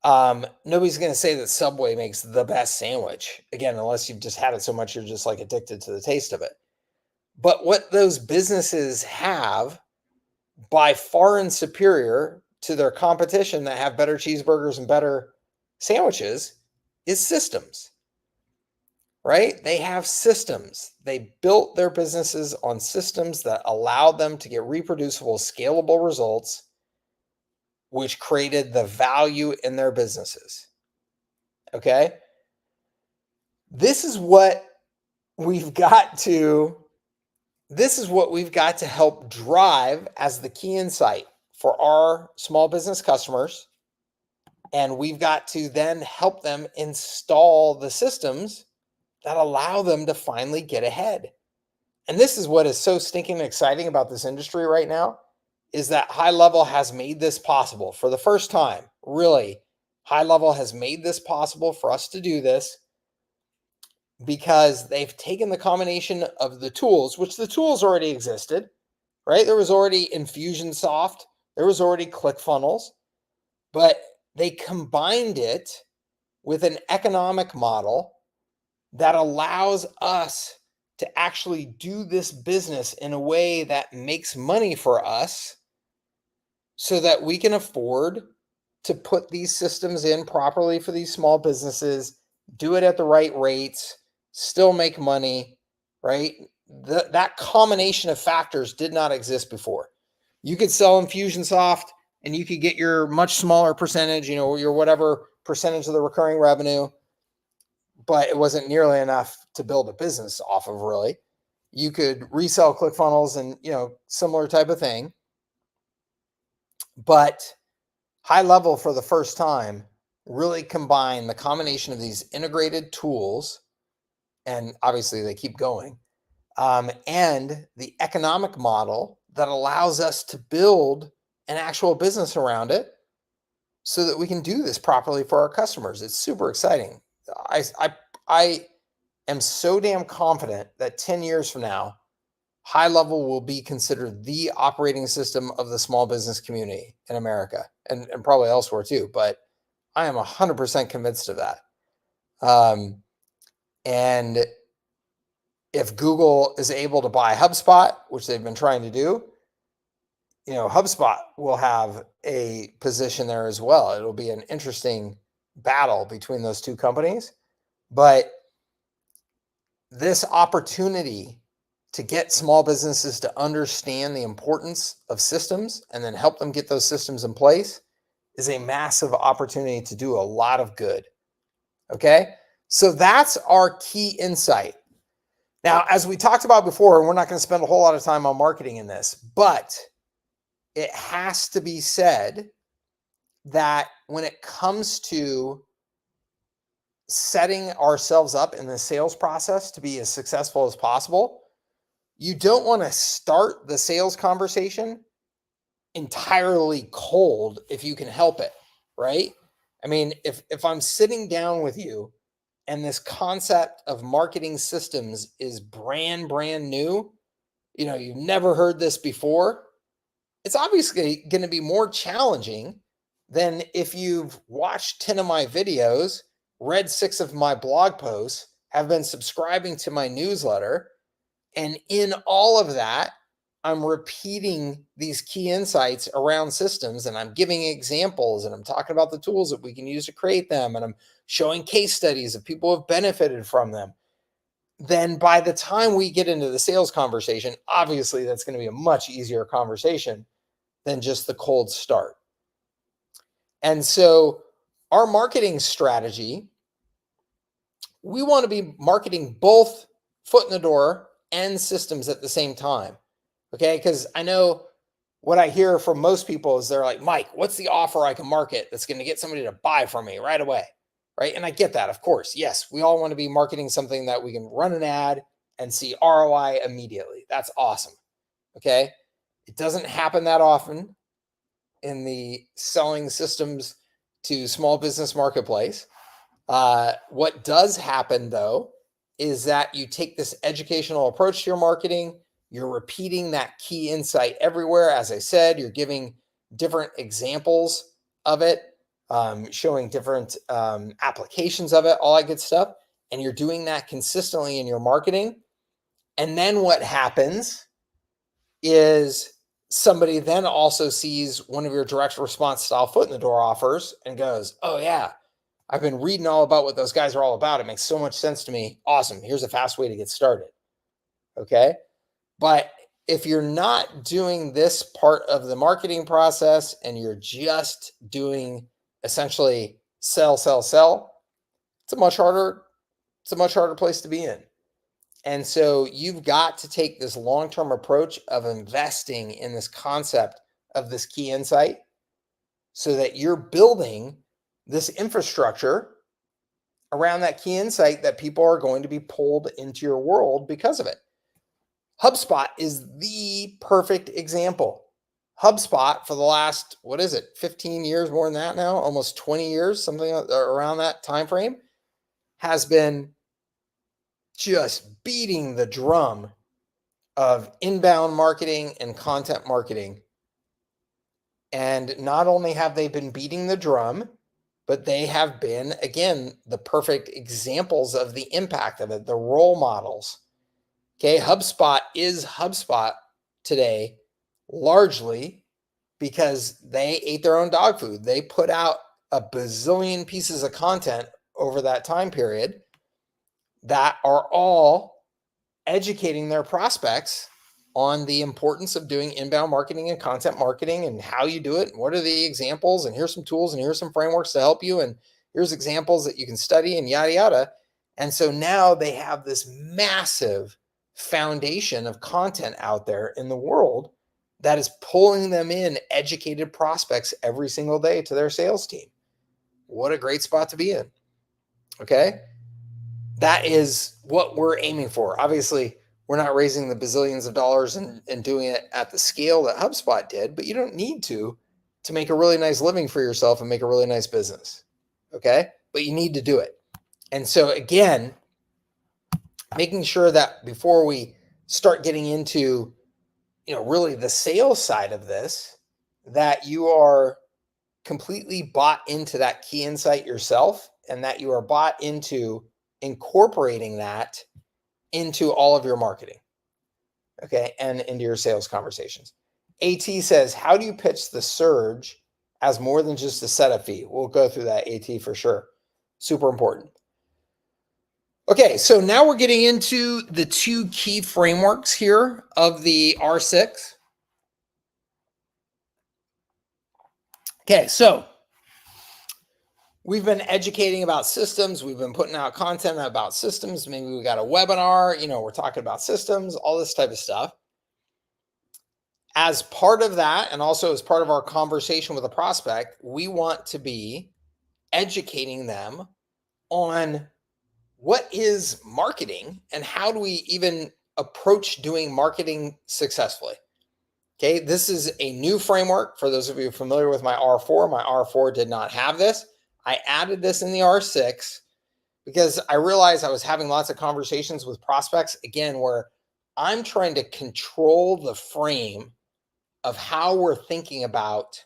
Nobody's going to say that Subway makes the best sandwich, again, unless you've just had it so much you're just like addicted to the taste of it. But what those businesses have by far and superior to their competition that have better cheeseburgers and better sandwiches is systems, right? They have systems. They built their businesses on systems that allowed them to get reproducible, scalable results, which created the value in their businesses. Okay? This is what we've got to help drive as the key insight for our small business customers. And we've got to then help them install the systems that allow them to finally get ahead. And this is what is so stinking exciting about this industry right now, is that High Level has made this possible for the first time. Really, High Level has made this possible for us to do this because they've taken the combination of the tools, which the tools already existed, right? There was already Infusionsoft, there was already ClickFunnels, but they combined it with an economic model that allows us to actually do this business in a way that makes money for us so that we can afford to put these systems in properly for these small businesses, do it at the right rates, still make money, right? That combination of factors did not exist before. You could sell Infusionsoft and you could get your much smaller percentage, your whatever percentage of the recurring revenue. but it wasn't nearly enough to build a business off of, really. You could resell ClickFunnels and, similar type of thing. But high level, for the first time, really combine the combination of these integrated tools, and obviously they keep going, and the economic model that allows us to build an actual business around it so that we can do this properly for our customers. It's super exciting. I am so damn confident that 10 years from now, high level will be considered the operating system of the small business community in America, and probably elsewhere too. But I am 100% convinced of that. And if Google is able to buy HubSpot, which they've been trying to do, HubSpot will have a position there as well. It'll be an interesting battle between those two companies. But this opportunity to get small businesses to understand the importance of systems and then help them get those systems in place is a massive opportunity to do a lot of good. Okay? So that's our key insight. Now, as we talked about before, and we're not going to spend a whole lot of time on marketing in this, but it has to be said that when it comes to setting ourselves up in the sales process to be as successful as possible, you don't want to start the sales conversation entirely cold if you can help it, right? I mean, if I'm sitting down with you and this concept of marketing systems is brand new, you've never heard this before, it's obviously going to be more challenging than if you've watched 10 of my videos, read 6 of my blog posts, have been subscribing to my newsletter, and in all of that, I'm repeating these key insights around systems, and I'm giving examples, and I'm talking about the tools that we can use to create them, and I'm showing case studies of people who have benefited from them. Then by the time we get into the sales conversation, obviously that's going to be a much easier conversation than just the cold start. And so our marketing strategy, we want to be marketing both foot in the door and systems at the same time. Okay, because I know what I hear from most people is they're like, Mike, what's the offer I can market that's going to get somebody to buy from me right away? Right. And I get that, of course. Yes, we all want to be marketing something that we can run an ad and see ROI immediately. That's awesome. Okay. It doesn't happen that often in the selling systems to small business marketplace. What does happen, though, is that you take this educational approach to your marketing. You're repeating that key insight everywhere. As I said, you're giving different examples of it, showing different applications of it, all that good stuff. And you're doing that consistently in your marketing. And then what happens is somebody then also sees one of your direct response style foot in the door offers and goes, oh yeah, I've been reading all about what those guys are all about. It makes so much sense to me. Awesome. Here's a fast way to get started. Okay. But if you're not doing this part of the marketing process and you're just doing essentially sell, it's a much harder place to be in. And so you've got to take this long-term approach of investing in this concept of this key insight so that you're building this infrastructure around that key insight that people are going to be pulled into your world because of it. HubSpot is the perfect example. HubSpot for the last, 15 years, more than that now, almost 20 years, something around that time frame, has been just beating the drum of inbound marketing and content marketing. And not only have they been beating the drum, but they have been, again, the perfect examples of the impact of it, the role models. Okay, HubSpot is HubSpot today largely because they ate their own dog food. They put out a bazillion pieces of content over that time period that are all educating their prospects on the importance of doing inbound marketing and content marketing and how you do it. And what are the examples? And here's some tools and here's some frameworks to help you. And here's examples that you can study and yada, yada. And so now they have this massive foundation of content out there in the world that is pulling them in educated prospects every single day to their sales team. What a great spot to be in. Okay. That is what we're aiming for. Obviously, we're not raising the bazillions of dollars and doing it at the scale that HubSpot did, but you don't need to make a really nice living for yourself and make a really nice business. Okay. But you need to do it. And so again, making sure that before we start getting into, really the sales side of this, that you are completely bought into that key insight yourself, and that you are bought into incorporating that into all of your marketing, okay, and into your sales conversations. AT says, how do you pitch the surge as more than just a setup fee? We'll go through that, AT, for sure. Super important. Okay, so now we're getting into the two key frameworks here of the R6. Okay, so we've been educating about systems. We've been putting out content about systems. Maybe we got a webinar, we're talking about systems, all this type of stuff. As part of that, and also as part of our conversation with a prospect, we want to be educating them on what is marketing and how do we even approach doing marketing successfully. Okay, this is a new framework. For those of you familiar with my R4 did not have this. I added this in the R6 because I realized I was having lots of conversations with prospects, again, where I'm trying to control the frame of how we're thinking about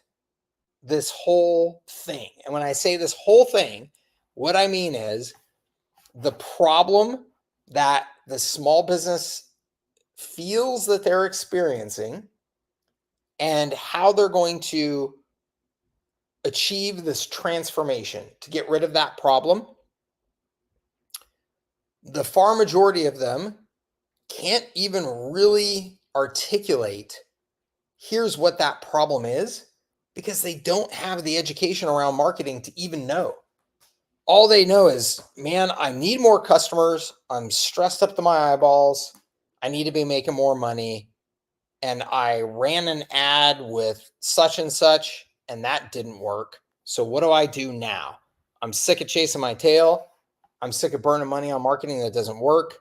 this whole thing. And when I say this whole thing, what I mean is the problem that the small business feels that they're experiencing and how they're going to achieve this transformation to get rid of that problem. The far majority of them can't even really articulate, here's what that problem is, because they don't have the education around marketing to even know. All they know is, man, I need more customers. I'm stressed up to my eyeballs. I need to be making more money. And I ran an ad with such and such, and that didn't work. So what do I do now? I'm sick of chasing my tail. I'm sick of burning money on marketing that doesn't work.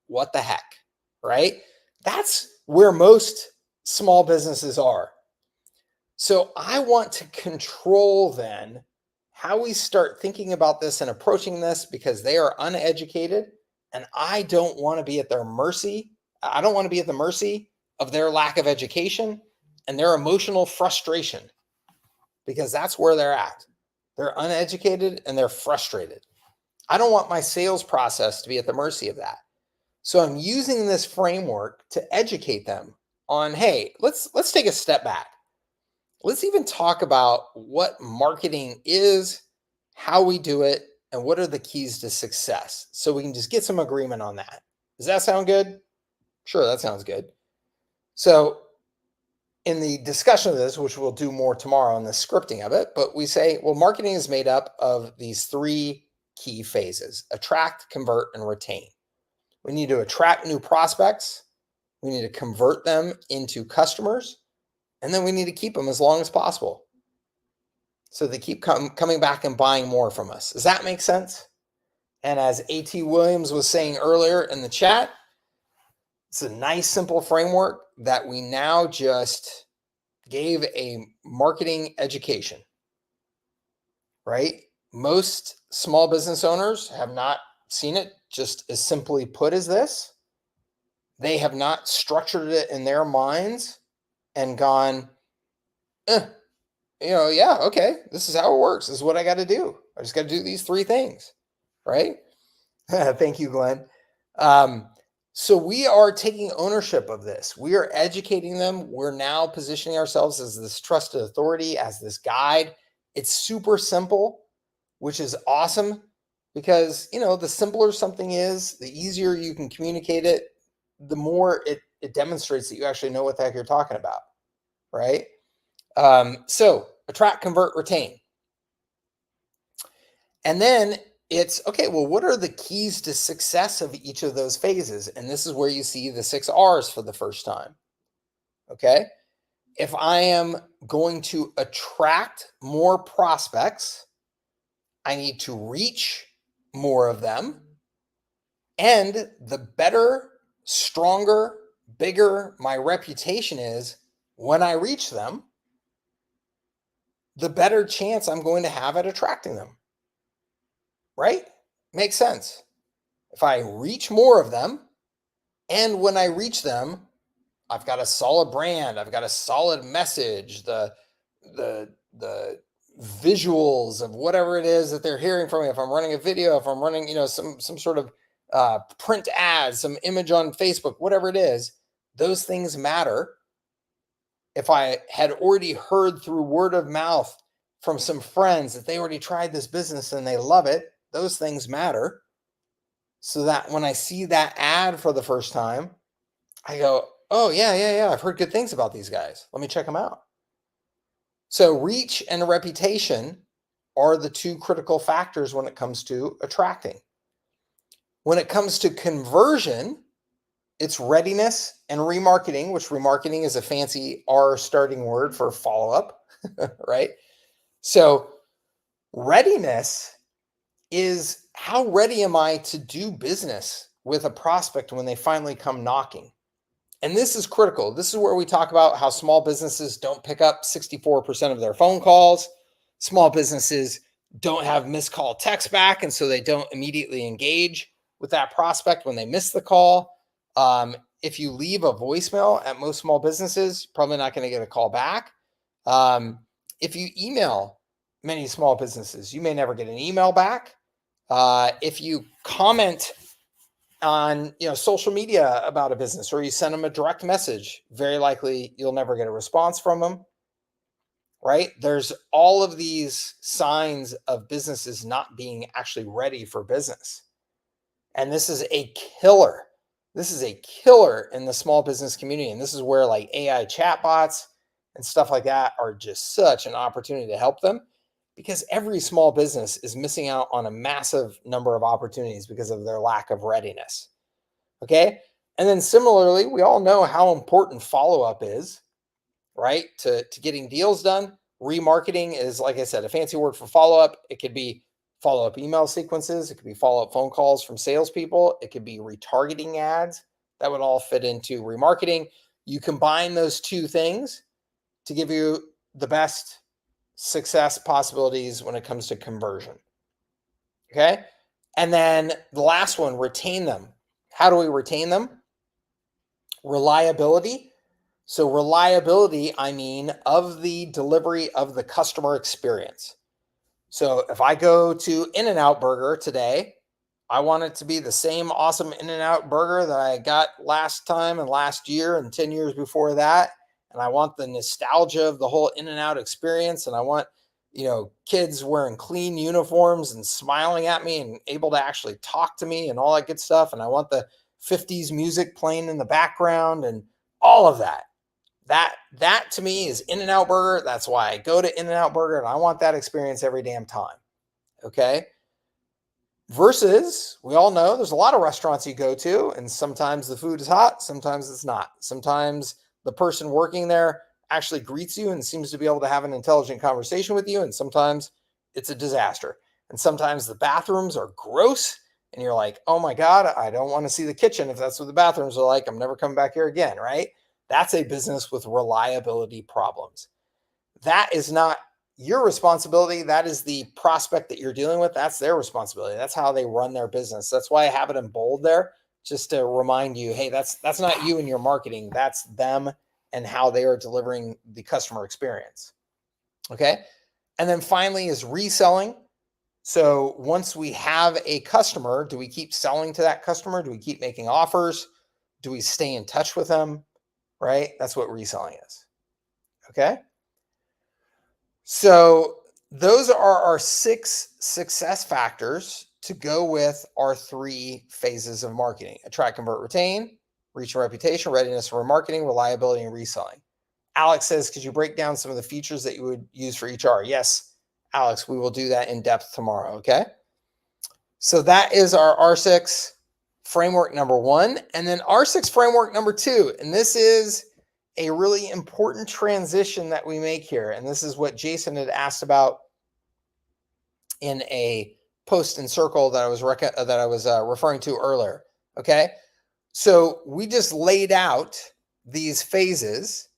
What the heck, right? That's where most small businesses are. So I want to control then how we start thinking about this and approaching this, because they are uneducated and I don't want to be at their mercy. I don't want to be at the mercy of their lack of education and their emotional frustration, because that's where they're at. They're uneducated and they're frustrated. I don't want my sales process to be at the mercy of that. So I'm using this framework to educate them on, hey, let's take a step back. Let's even talk about what marketing is, how we do it, and what are the keys to success, so we can just get some agreement on that. Does that sound good? Sure, that sounds good. So in the discussion of this, which we'll do more tomorrow in the scripting of it, but we say, well, marketing is made up of these three key phases: attract, convert, and retain. We need to attract new prospects. We need to convert them into customers. And then we need to keep them as long as possible, so they keep coming back and buying more from us. Does that make sense? And as A.T. Williams was saying earlier in the chat, it's a nice, simple framework that we now just gave a marketing education, right? Most small business owners have not seen it just as simply put as this. They have not structured it in their minds and gone, yeah, okay, this is how it works. This is what I got to do. I just got to do these three things, right? Thank you, Glenn. So we are taking ownership of this. We are educating them. We're now positioning ourselves as this trusted authority, as this guide. It's super simple, which is awesome, because, the simpler something is, the easier you can communicate it, the more it demonstrates that you actually know what the heck you're talking about, right? So attract, convert, retain. And then, it's okay, well, what are the keys to success of each of those phases? And this is where you see the 6 R's for the first time. Okay. If I am going to attract more prospects, I need to reach more of them. And the better, stronger, bigger my reputation is when I reach them, the better chance I'm going to have at attracting them. Right? Makes sense. If I reach more of them, and when I reach them, I've got a solid brand, I've got a solid message, the visuals of whatever it is that they're hearing from me. If I'm running a video, if I'm running, some sort of print ads, some image on Facebook, whatever it is, those things matter. If I had already heard through word of mouth from some friends that they already tried this business and they love it, those things matter. So that when I see that ad for the first time, I go, oh, yeah. I've heard good things about these guys. Let me check them out. So reach and reputation are the two critical factors when it comes to attracting. When it comes to conversion, it's readiness and remarketing, which remarketing is a fancy R starting word for follow-up, right? So readiness is how ready am I to do business with a prospect when they finally come knocking? And this is critical. This is where we talk about how small businesses don't pick up 64% of their phone calls. Small businesses don't have missed call text back, and so they don't immediately engage with that prospect when they miss the call. If you leave a voicemail at most small businesses, probably not going to get a call back. If you email many small businesses, you may never get an email back. If you comment on social media about a business, or you send them a direct message, very likely you'll never get a response from them. Right? There's all of these signs of businesses not being actually ready for business. And this is a killer. This is a killer in the small business community. And this is where like AI chatbots and stuff like that are just such an opportunity to help them, because every small business is missing out on a massive number of opportunities because of their lack of readiness. Okay. And then similarly, we all know how important follow-up is, right? To getting deals done. Remarketing is, like I said, a fancy word for follow-up. It could be follow-up email sequences. It could be follow-up phone calls from salespeople. It could be retargeting ads. That would all fit into remarketing. You combine those two things to give you the best success possibilities when it comes to conversion. Okay. And then the last one, retain them. How do we retain them? Reliability. So reliability, I mean, of the delivery of the customer experience. So if I go to In-N-Out Burger today, I want it to be the same awesome In-N-Out Burger that I got last time and last year and 10 years before that. And I want the nostalgia of the whole In-N-Out experience. And I want, kids wearing clean uniforms and smiling at me and able to actually talk to me and all that good stuff. And I want the 50s music playing in the background and all of that. That to me is In-N-Out Burger. That's why I go to In-N-Out Burger, and I want that experience every damn time. Okay. Versus, we all know there's a lot of restaurants you go to, and sometimes the food is hot, sometimes it's not. Sometimes the person working there actually greets you and seems to be able to have an intelligent conversation with you, and sometimes it's a disaster. And sometimes the bathrooms are gross, and you're like, oh my God, I don't want to see the kitchen. If that's what the bathrooms are like, I'm never coming back here again, right? That's a business with reliability problems. That is not your responsibility. That is the prospect that you're dealing with. That's their responsibility. That's how they run their business. That's why I have it in bold there, just to remind you, hey, that's not you and your marketing. That's them and how they are delivering the customer experience. Okay. And then finally is reselling. So once we have a customer, do we keep selling to that customer? Do we keep making offers? Do we stay in touch with them? Right? That's what reselling is. Okay. So those are our 6 success factors to go with our 3 phases of marketing: attract, convert, retain, reach and reputation, readiness for marketing, reliability, and reselling. Alex says, could you break down some of the features that you would use for each R? Yes, Alex, we will do that in depth tomorrow. Okay. So that is our R6 framework number 1. And then R6 framework number 2. And this is a really important transition that we make here. And this is what Jason had asked about in a post in Circle that I was referring to earlier. Okay. So we just laid out these phases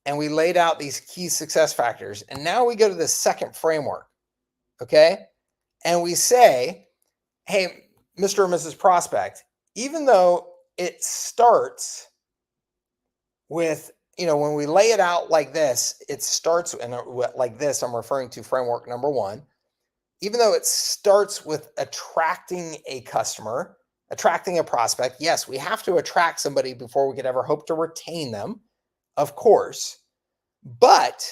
and we laid out these key success factors. And now we go to the second framework. Okay. And we say, hey, Mr. or Mrs. Prospect, even though it starts with, when we lay it out like this, it starts, and like this, I'm referring to framework number 1. Even though it starts with attracting a customer, attracting a prospect, yes, we have to attract somebody before we could ever hope to retain them, of course. But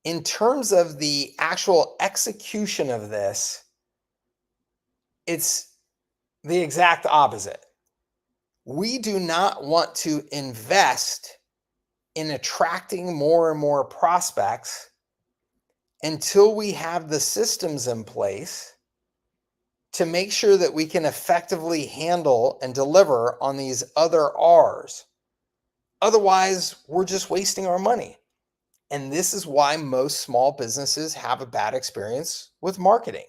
in terms of the actual execution of this, it's the exact opposite. We do not want to invest in attracting more and more prospects until we have the systems in place to make sure that we can effectively handle and deliver on these other R's. Otherwise, we're just wasting our money. And this is why most small businesses have a bad experience with marketing.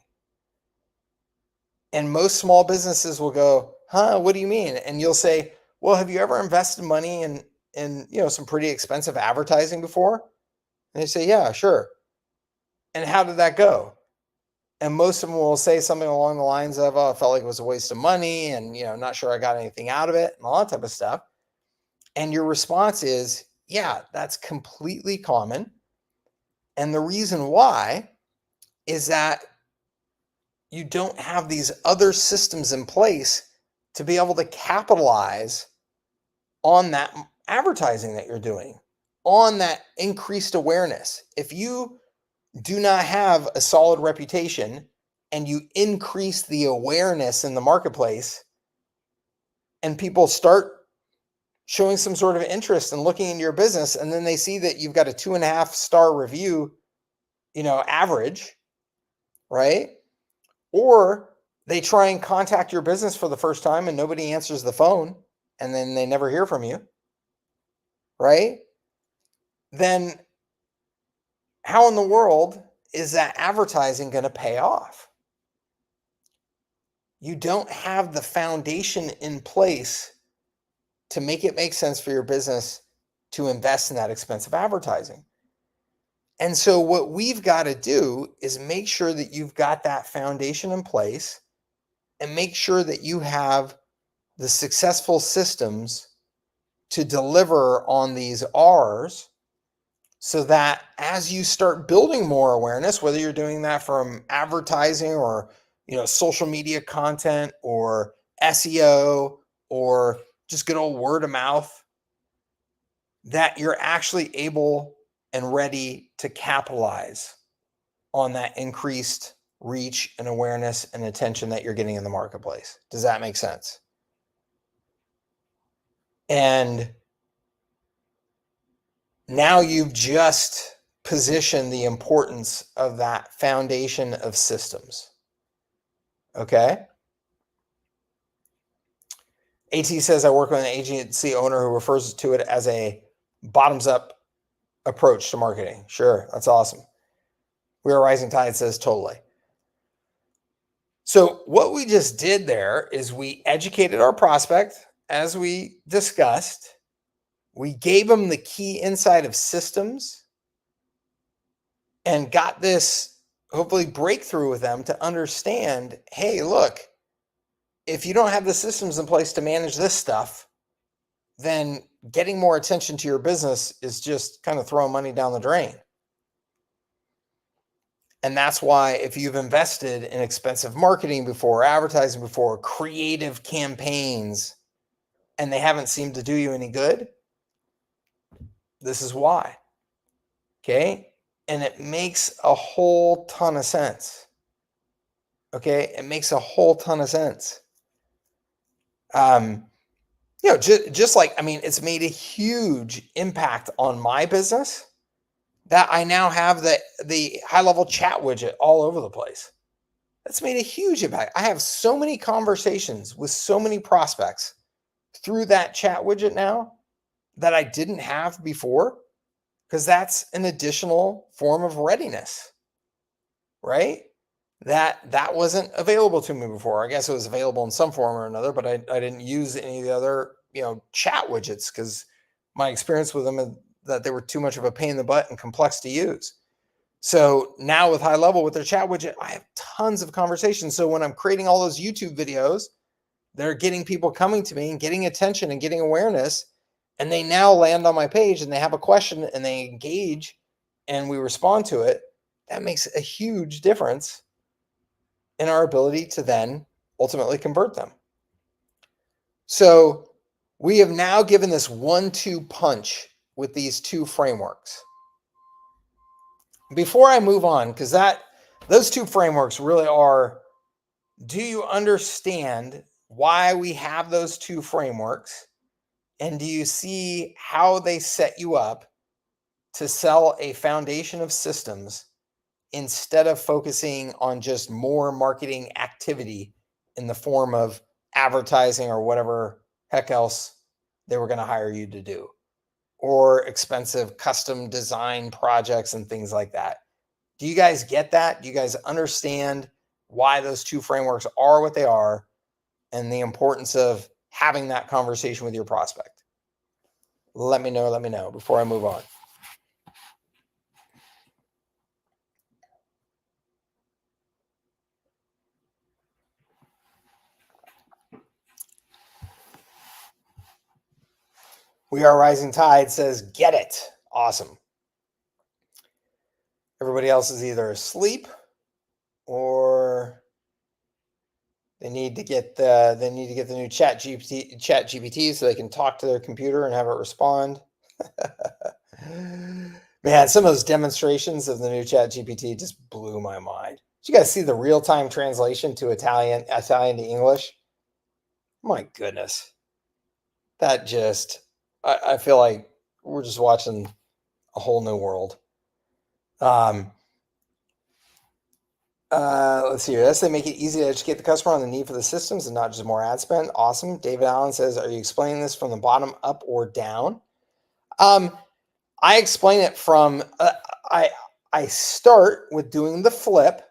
And most small businesses will go, what do you mean? And you'll say, well, have you ever invested money in some pretty expensive advertising before? And they say, yeah, sure. And how did that go? And most of them will say something along the lines of, oh, I felt like it was a waste of money and, not sure I got anything out of it and all that type of stuff. And your response is, yeah, that's completely common. And the reason why is that you don't have these other systems in place to be able to capitalize on that advertising that you're doing, on that increased awareness. If you do not have a solid reputation and you increase the awareness in the marketplace and people start showing some sort of interest in looking into your business, and then they see that you've got a 2.5-star review, average, right? Or they try and contact your business for the first time and nobody answers the phone and then they never hear from you, right? Then how in the world is that advertising going to pay off? You don't have the foundation in place to make it make sense for your business to invest in that expensive advertising. And so what we've got to do is make sure that you've got that foundation in place and make sure that you have the successful systems to deliver on these R's, so that as you start building more awareness, whether you're doing that from advertising or social media content or SEO or just good old word of mouth, that you're actually able and ready to capitalize on that increased reach and awareness and attention that you're getting in the marketplace. Does that make sense? And now you've just positioned the importance of that foundation of systems. Okay? AT says, I work with an agency owner who refers to it as a bottoms-up approach to marketing. Sure, that's awesome. We Are Rising Tide says, totally. So what we just did there is we educated our prospect, as we discussed. We gave them the key insight of systems and got this, hopefully, breakthrough with them to understand, hey, look, if you don't have the systems in place to manage this stuff, then getting more attention to your business is just kind of throwing money down the drain. And that's why if you've invested in expensive marketing before, advertising before, creative campaigns, and they haven't seemed to do you any good, this is why. Okay? And it makes a whole ton of sense. Okay? It makes a whole ton of sense. Just like, it's made a huge impact on my business that I now have the high-level chat widget all over the place. That's made a huge impact. I have so many conversations with so many prospects through that chat widget now that I didn't have before, because that's an additional form of readiness, right? That wasn't available to me before. I guess it was available in some form or another, but I didn't use any of the other, chat widgets because my experience with them is that they were too much of a pain in the butt and complex to use. So now with High Level, with their chat widget, I have tons of conversations. So when I'm creating all those YouTube videos, they're getting people coming to me and getting attention and getting awareness. And they now land on my page and they have a question and they engage and we respond to it. That makes a huge difference in our ability to then ultimately convert them. So we have now given this 1-2 punch with these two frameworks. Before I move on, because those two frameworks really are, do you understand why we have those two frameworks? And do you see how they set you up to sell a foundation of systems instead of focusing on just more marketing activity in the form of advertising or whatever heck else they were going to hire you to do, or expensive custom design projects and things like that? Do you guys get that? Do you guys understand why those two frameworks are what they are and the importance of having that conversation with your prospect? Let me know before I move on. We Are Rising Tide says, get it. Awesome. Everybody else is either asleep or they need to get the new chat GPT so they can talk to their computer and have it respond. Man, some of those demonstrations of the new chat GPT just blew my mind. Did you guys see the real-time translation to Italian to English? My goodness. That just, I feel like we're just watching a whole new world. Let's see here. Yes, they make it easy to educate the customer on the need for the systems and not just more ad spend. Awesome. David Allen says, are you explaining this from the bottom up or down? I explain it from, I start with doing the flip.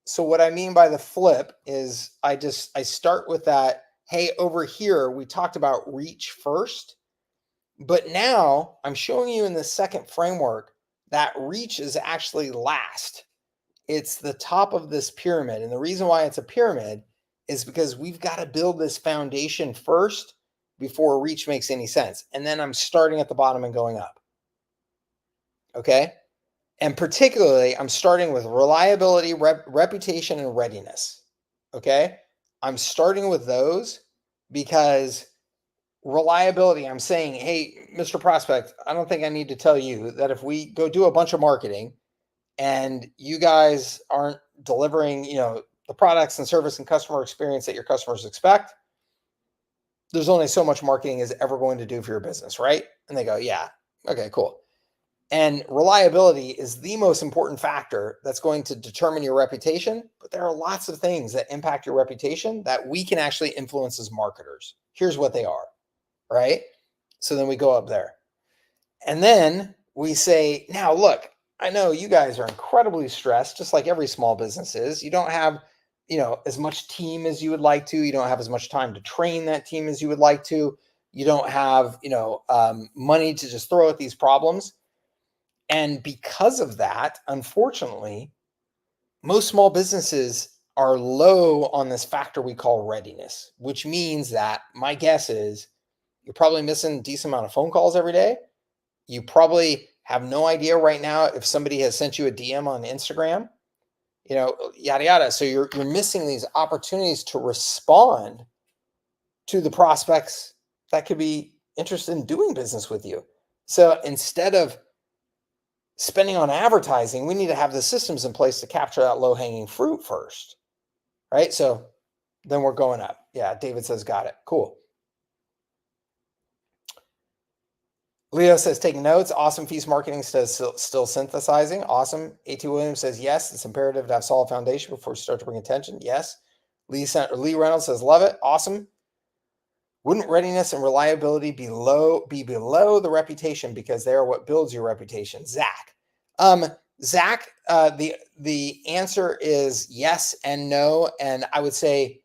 So what I mean by the flip is I start with that. Hey, over here, we talked about reach first, but now I'm showing you in the second framework that reach is actually last. It's the top of this pyramid. And the reason why it's a pyramid is because we've got to build this foundation first before reach makes any sense. And then I'm starting at the bottom and going up. Okay. And particularly, I'm starting with reliability, reputation, and readiness. Okay. I'm starting with those because reliability, I'm saying, hey, Mr. Prospect, I don't think I need to tell you that if we go do a bunch of marketing and you guys aren't delivering, the products and service and customer experience that your customers expect, there's only so much marketing is ever going to do for your business, right? And they go, yeah, okay, cool. And reliability is the most important factor that's going to determine your reputation. But there are lots of things that impact your reputation that we can actually influence as marketers. Here's what they are, right? So then we go up there. And then we say, now look, I know you guys are incredibly stressed, just like every small business is. You don't have, as much team as you would like to. You don't have as much time to train that team as you would like to. You don't have, money to just throw at these problems. And because of that, unfortunately, most small businesses are low on this factor we call readiness, which means that my guess is you're probably missing a decent amount of phone calls every day. You probably have no idea right now if somebody has sent you a DM on Instagram, yada, yada. So you're missing these opportunities to respond to the prospects that could be interested in doing business with you. So instead of spending on advertising, we need to have the systems in place to capture that low-hanging fruit first, right? So then we're going up. Yeah, David says, got it. Cool. Leo says, taking notes. Awesome. Feast Marketing says, still synthesizing. Awesome. A.T. Williams says, yes, it's imperative to have solid foundation before you start to bring attention. Yes. Lee Reynolds says, love it. Awesome. Wouldn't readiness and reliability be below the reputation because they are what builds your reputation? Zach. Zach, the answer is yes and no. And I would say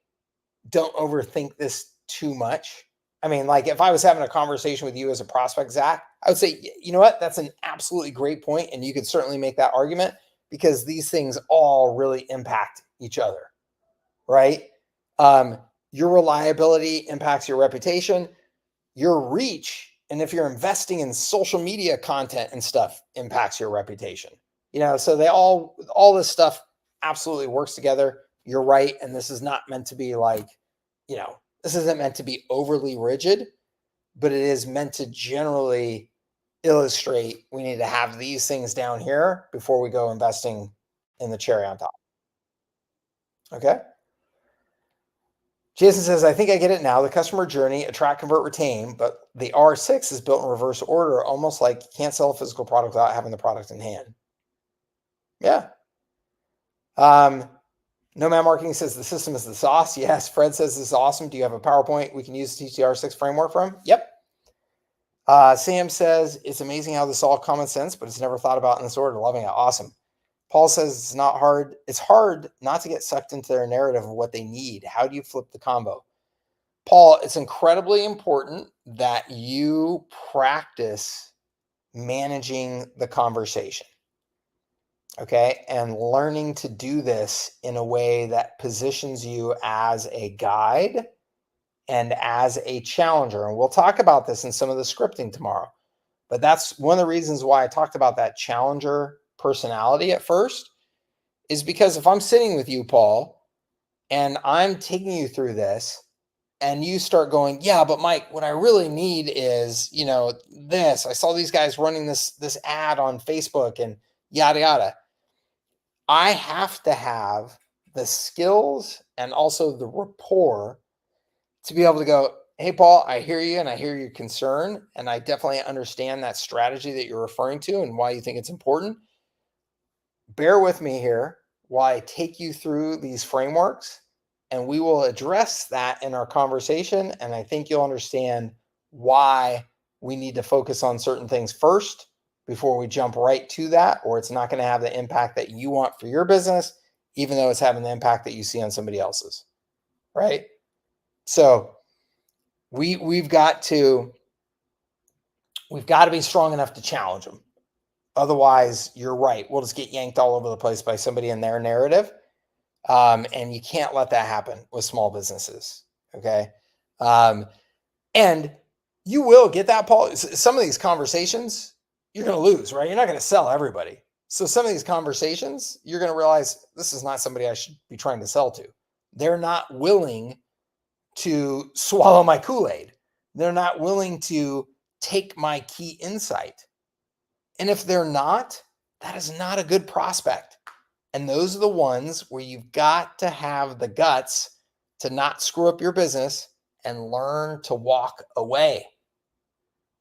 don't overthink this too much. I mean, like if I was having a conversation with you as a prospect, Zach, I would say, you know what? That's an absolutely great point, and you could certainly make that argument because these things all really impact each other, right? Your reliability impacts your reputation, your reach, and if you're investing in social media content and stuff, impacts your reputation. So they all this stuff absolutely works together. You're right, and this is not meant to be like, this isn't meant to be overly rigid, but it is meant to generally illustrate we need to have these things down here before we go investing in the cherry on top. Okay. Jason says, I think I get it now. The customer journey, attract, convert, retain, but the R6 is built in reverse order, almost like you can't sell a physical product without having the product in hand. Yeah. Nomad Marketing says the system is the sauce. Yes. Fred says this is awesome. Do you have a PowerPoint we can use to teach the R6 framework from? Yep. Sam says it's amazing how this is all common sense, but it's never thought about in this order. Loving it. Awesome. Paul says it's not hard. It's hard not to get sucked into their narrative of what they need. How do you flip the combo? Paul, it's incredibly important that you practice managing the conversation. Okay. And learning to do this in a way that positions you as a guide and as a challenger. And we'll talk about this in some of the scripting tomorrow. But that's one of the reasons why I talked about that challenger personality at first, is because if I'm sitting with you, Paul, and I'm taking you through this, and you start going, yeah, but Mike, what I really need is, this. I saw these guys running this ad on Facebook and yada, yada. I have to have the skills and also the rapport to be able to go, hey, Paul, I hear you and I hear your concern. And I definitely understand that strategy that you're referring to and why you think it's important. Bear with me here while I take you through these frameworks, and we will address that in our conversation. And I think you'll understand why we need to focus on certain things first before we jump right to that, or it's not going to have the impact that you want for your business, even though it's having the impact that you see on somebody else's, right? So we've got to be strong enough to challenge them. Otherwise, you're right. We'll just get yanked all over the place by somebody in their narrative. And you can't let that happen with small businesses. Okay. And you will get that, Paul. Some of these conversations you're going to lose, right? You're not going to sell everybody. So some of these conversations, you're going to realize this is not somebody I should be trying to sell to. They're not willing to swallow my Kool-Aid. They're not willing to take my key insight. And if they're not, that is not a good prospect. And those are the ones where you've got to have the guts to not screw up your business and learn to walk away.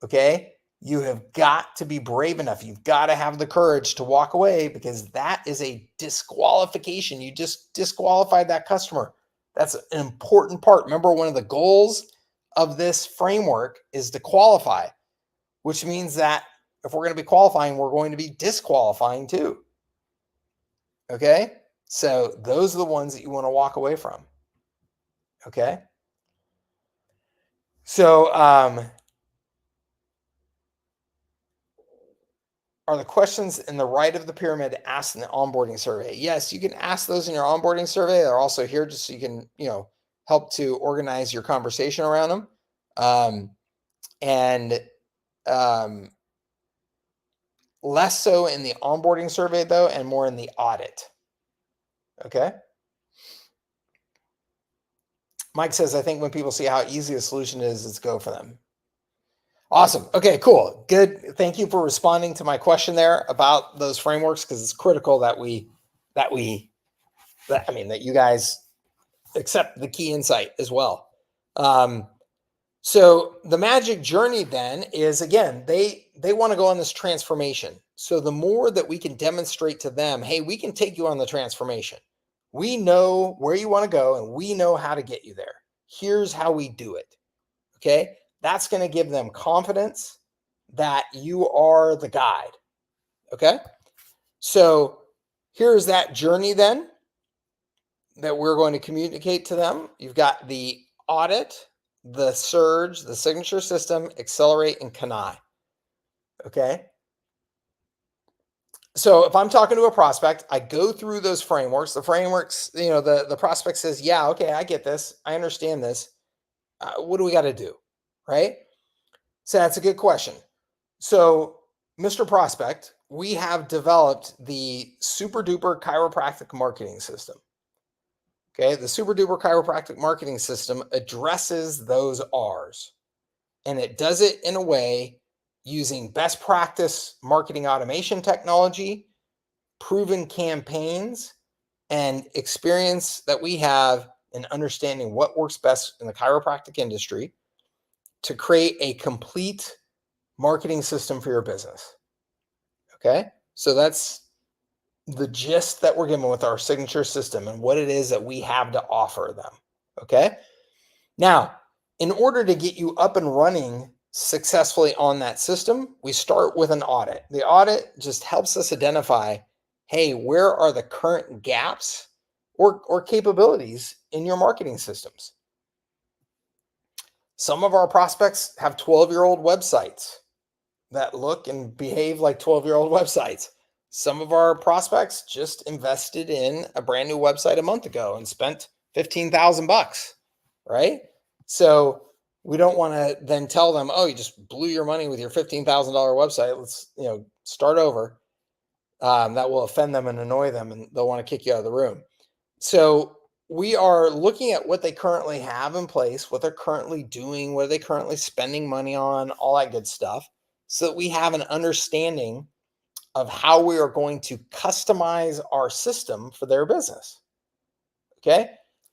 Okay? You have got to be brave enough. You've got to have the courage to walk away, because that is a disqualification. You just disqualified that customer. That's an important part. Remember, one of the goals of this framework is to qualify, which means that if we're going to be qualifying, we're going to be disqualifying too. Okay? So those are the ones that you want to walk away from. Okay? So are the questions in the right of the pyramid asked in the onboarding survey? Yes, you can ask those in your onboarding survey. They're also here just so you can, help to organize your conversation around them. Less so in the onboarding survey, though, and more in the audit. Okay? Mike says, I think when people see how easy a solution is, it's go for them. Awesome. Okay, cool. Good. Thank you for responding to my question there about those frameworks, because it's critical that you guys accept the key insight as well. So the magic journey then is, again, they want to go on this transformation. So the more that we can demonstrate to them, hey, we can take you on the transformation. We know where you want to go and we know how to get you there. Here's how we do it. Okay? That's going to give them confidence that you are the guide. Okay? So here's that journey then that we're going to communicate to them. You've got the audit, the surge, the signature system, accelerate, and canai. Okay. So if I'm talking to a prospect, I go through those frameworks. The frameworks, the prospect says, yeah, okay, I get this. I understand this. What do we got to do? Right. So that's a good question. So, Mr. Prospect, we have developed the super duper chiropractic marketing system. Okay, the super duper chiropractic marketing system addresses those R's, and it does it in a way using best practice marketing automation technology, proven campaigns, and experience that we have in understanding what works best in the chiropractic industry to create a complete marketing system for your business. Okay, so that's the gist that we're given with our signature system and what it is that we have to offer them. Okay. Now, in order to get you up and running successfully on that system, we start with an audit. The audit just helps us identify, hey, where are the current gaps or capabilities in your marketing systems? Some of our prospects have 12-year-old websites that look and behave like 12-year-old websites. Some of our prospects just invested in a brand new website a month ago and spent $15,000, right? So we don't want to then tell them, oh, you just blew your money with your $15,000 website. Let's, start over. That will offend them and annoy them, and they'll want to kick you out of the room. So we are looking at what they currently have in place, what they're currently doing, what are they currently spending money on, all that good stuff, so that we have an understanding of how we are going to customize our system for their business. Okay.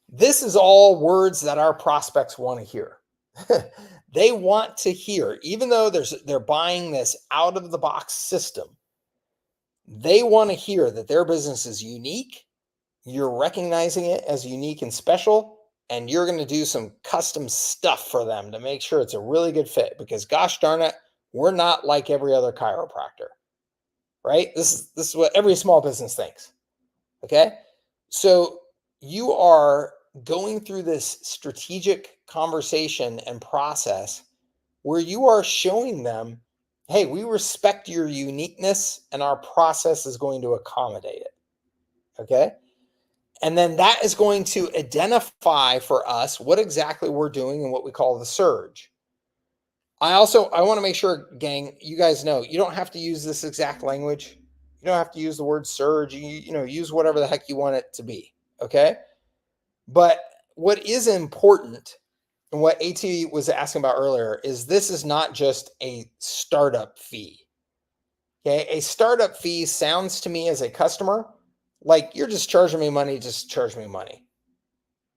This is all words that our prospects want to hear. They want to hear, even though they're buying this out of the box system, they want to hear that their business is unique. You're recognizing it as unique and special, and you're going to do some custom stuff for them to make sure it's a really good fit, because gosh darn it, we're not like every other chiropractor, right? This is what every small business thinks. Okay. So you are going through this strategic conversation and process where you are showing them, hey, we respect your uniqueness and our process is going to accommodate it. Okay. And then that is going to identify for us what exactly we're doing and what we call the surge. I want to make sure, gang, you guys know you don't have to use this exact language. You don't have to use the word surge. You use whatever the heck you want it to be. Okay. But what is important, and what AT was asking about earlier, is this is not just a startup fee. Okay. A startup fee sounds to me as a customer like you're just charging me money, just charge me money.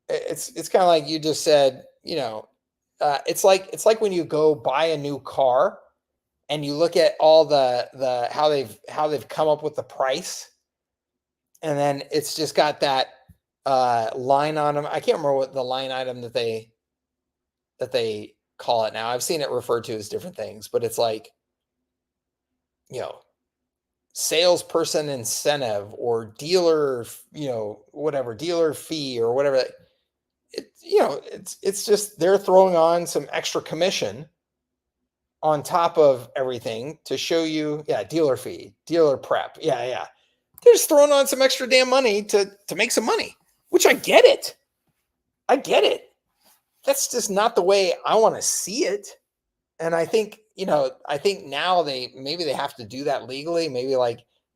It's kind of like you just said, it's like when you go buy a new car and you look at all the how they've come up with the price, and then it's just got that line on them. I can't remember what the line item that they call it now. I've seen it referred to as different things, but it's like, salesperson incentive or dealer, whatever, dealer fee or whatever. It's just they're throwing on some extra commission on top of everything to show you, dealer fee, dealer prep. Yeah. They're just throwing on some extra damn money to make some money, which I get it. That's just not the way I want to see it. And I think now maybe they have to do that legally. Maybe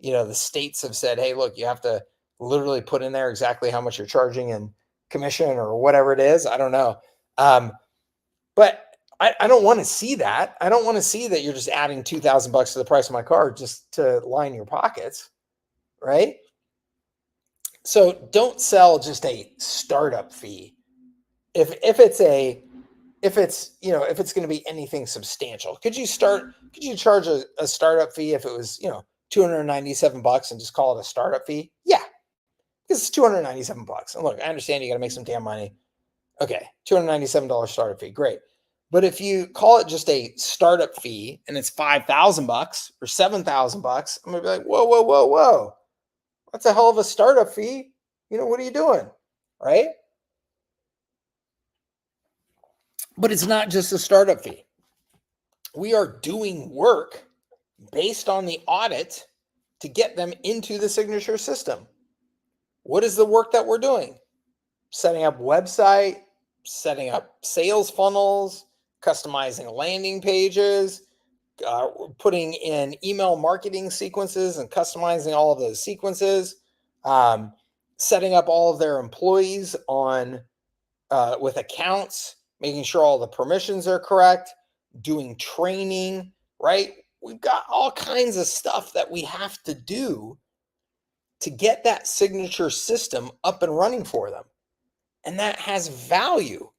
the states have said, hey, look, you have to literally put in there exactly how much you're charging in commission or whatever it is. I don't know. But I don't want to see that. I don't want to see that you're just adding $2,000 to the price of my car just to line your pockets. Right. So don't sell just a startup fee. If it's a if it's, if it's going to be anything substantial. Could you charge a startup fee if it was, $297 and just call it a startup fee? Yeah, because it's $297. And look, I understand you got to make some damn money. Okay, $297 startup fee, great. But if you call it just a startup fee and it's $5,000 or $7,000, I'm gonna be like, whoa, whoa, whoa, whoa. That's a hell of a startup fee. What are you doing? Right? But it's not just a startup fee. We are doing work based on the audit to get them into the signature system. What is the work that we're doing? Setting up website, setting up sales funnels, customizing landing pages, putting in email marketing sequences and customizing all of those sequences, setting up all of their employees on with accounts, making sure all the permissions are correct, doing training, right? We've got all kinds of stuff that we have to do to get that signature system up and running for them. And that has value.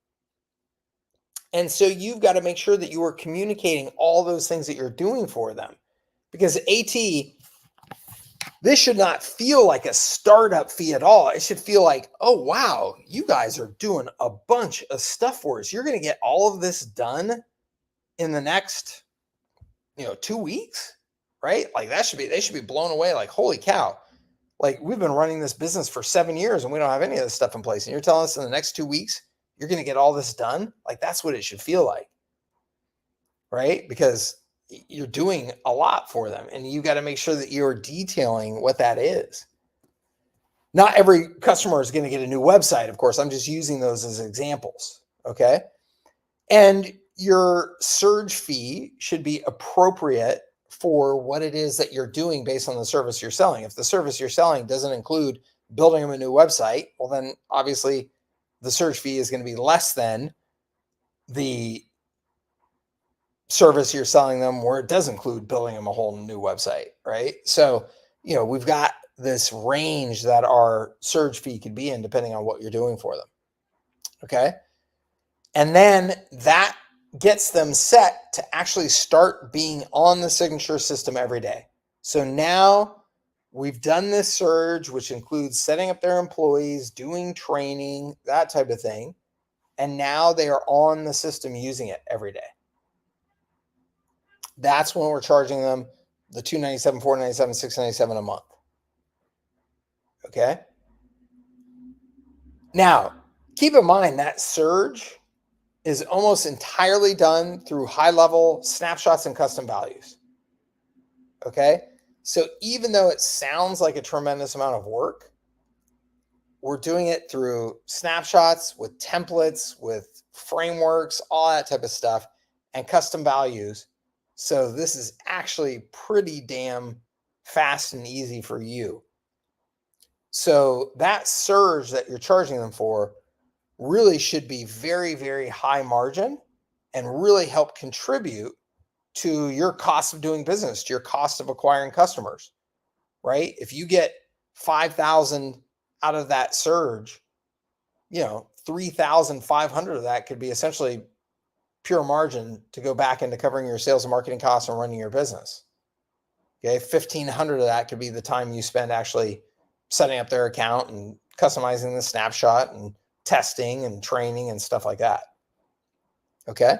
And so you've got to make sure that you are communicating all those things that you're doing for them. Because this should not feel like a startup fee at all. It should feel like, oh, wow, you guys are doing a bunch of stuff for us. You're going to get all of this done in the next, 2 weeks, right? Like they should be blown away. Like, holy cow. Like, we've been running this business for 7 years and we don't have any of this stuff in place. And you're telling us in the next 2 weeks, you're going to get all this done? Like, that's what it should feel like, right? Because you're doing a lot for them and you got to make sure that you're detailing what that is. Not every customer is going to get a new website, of course. I'm just using those as examples, okay? And your surge fee should be appropriate for what it is that you're doing based on the service you're selling. If the service you're selling doesn't include building them a new website, well, then obviously the surge fee is going to be less than the service you're selling them where it does include building them a whole new website, right? So, we've got this range that our surge fee could be in depending on what you're doing for them. Okay. And then that gets them set to actually start being on the signature system every day. So now we've done this surge, which includes setting up their employees, doing training, that type of thing. And now they are on the system using it every day. That's when we're charging them the $297, $497, $697 a month. Okay. Now, keep in mind that surge is almost entirely done through high-level snapshots and custom values. Okay. So even though it sounds like a tremendous amount of work, we're doing it through snapshots with templates, with frameworks, all that type of stuff, and custom values. So this is actually pretty damn fast and easy for you. So that surge that you're charging them for really should be very, very high margin and really help contribute to your cost of doing business, to your cost of acquiring customers, right? If you get 5,000 out of that surge, 3,500 of that could be essentially pure margin to go back into covering your sales and marketing costs and running your business. Okay. 1,500 of that could be the time you spend actually setting up their account and customizing the snapshot and testing and training and stuff like that. Okay.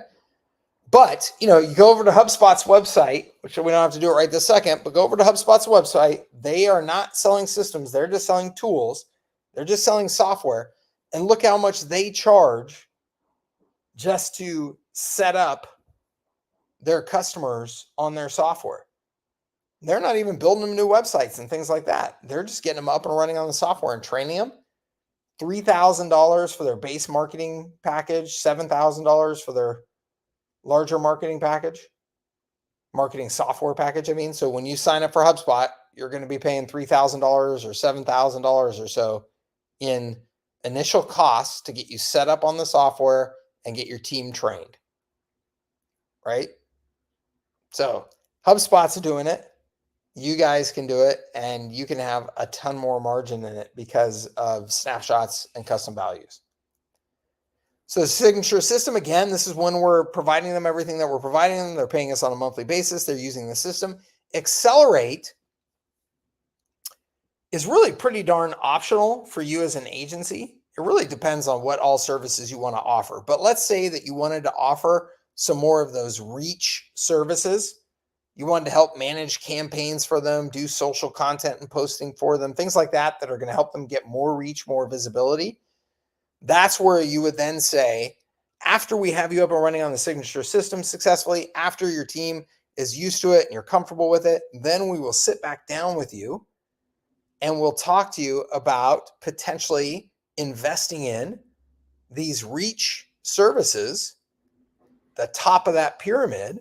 But, you go over to HubSpot's website, which we don't have to do it right this second, but go over to HubSpot's website. They are not selling systems. They're just selling tools. They're just selling software. And look how much they charge just to set up their customers on their software. They're not even building them new websites and things like that. They're just getting them up and running on the software and training them. $3,000 for their base marketing package, $7,000 for their larger marketing software package. I mean, so when you sign up for HubSpot, you're going to be paying $3,000 or $7,000 or so in initial costs to get you set up on the software and get your team trained. Right? So HubSpot's doing it. You guys can do it and you can have a ton more margin in it because of snapshots and custom values. So the signature system, again, this is when we're providing them everything that we're providing them. They're paying us on a monthly basis. They're using the system. Accelerate is really pretty darn optional for you as an agency. It really depends on what all services you want to offer. But let's say that you wanted to offer some more of those reach services. You wanted to help manage campaigns for them, do social content and posting for them, things like that that are going to help them get more reach, more visibility. That's where you would then say, after we have you up and running on the signature system successfully, after your team is used to it and you're comfortable with it, then we will sit back down with you and we'll talk to you about potentially investing in these reach services, the top of that pyramid,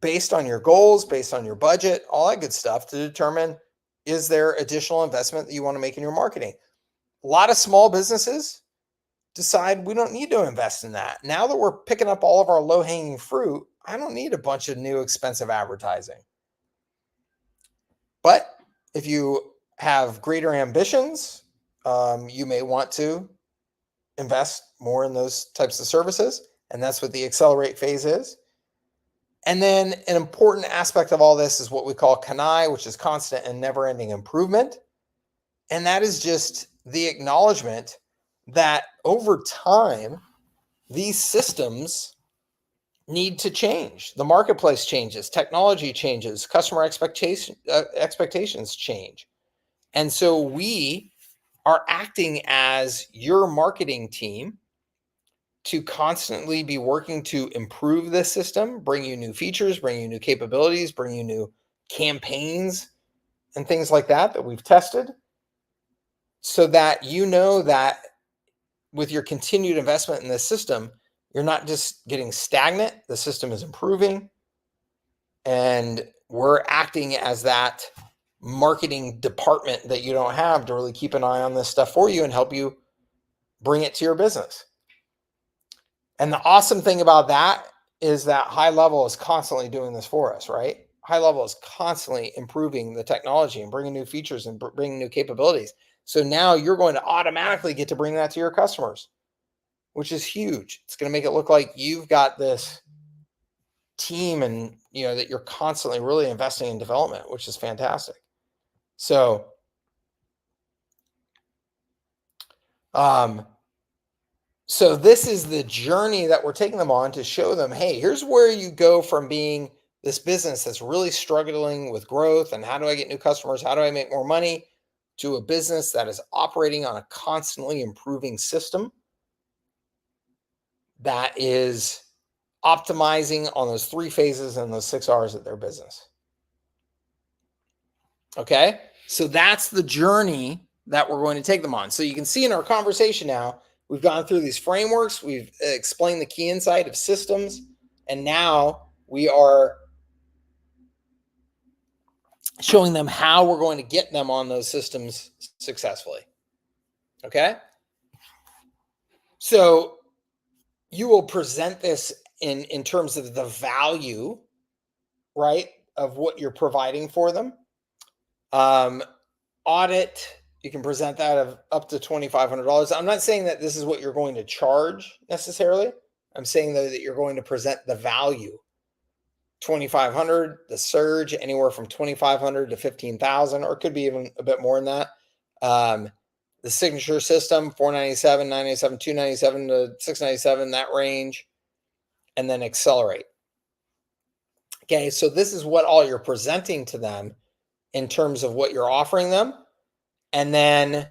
based on your goals, based on your budget, all that good stuff, to determine, is there additional investment that you want to make in your marketing? A lot of small businesses decide we don't need to invest in that. Now that we're picking up all of our low-hanging fruit, I don't need a bunch of new expensive advertising. But if you have greater ambitions, you may want to invest more in those types of services. And that's what the accelerate phase is. And then an important aspect of all this is what we call CANI, which is constant and never-ending improvement. And that is just the acknowledgement that over time, these systems need to change. The marketplace changes, technology changes, customer expectations change. And so we are acting as your marketing team to constantly be working to improve this system, bring you new features, bring you new capabilities, bring you new campaigns and things like that we've tested, so that you know that with your continued investment in this system, you're not just getting stagnant, the system is improving, and we're acting as that marketing department that you don't have to really keep an eye on this stuff for you and help you bring it to your business. And the awesome thing about that is that High Level is constantly doing this for us, right? High Level is constantly improving the technology and bringing new features and bringing new capabilities. So now you're going to automatically get to bring that to your customers, which is huge. It's going to make it look like you've got this team and, you know, that you're constantly really investing in development, which is fantastic. So, so this is the journey that we're taking them on to show them, hey, here's where you go from being this business that's really struggling with growth and how do I get new customers? How do I make more money? To a business that is operating on a constantly improving system that is optimizing on those 3 phases and those 6 R's of their business. Okay, so that's the journey that we're going to take them on. So you can see in our conversation now, we've gone through these frameworks, we've explained the key insight of systems, and now we are showing them how we're going to get them on those systems successfully. Okay, so you will present this in terms of the value, right, of what you're providing for them. Audit, you can present that of up to $2,500. I'm not saying that this is what you're going to charge necessarily. I'm saying though that you're going to present the value. 2,500, the surge anywhere from 2,500 to 15,000, or it could be even a bit more than that. The signature system, 497, 997, 297 to 697, that range, and then accelerate. Okay, so this is what all you're presenting to them in terms of what you're offering them. And then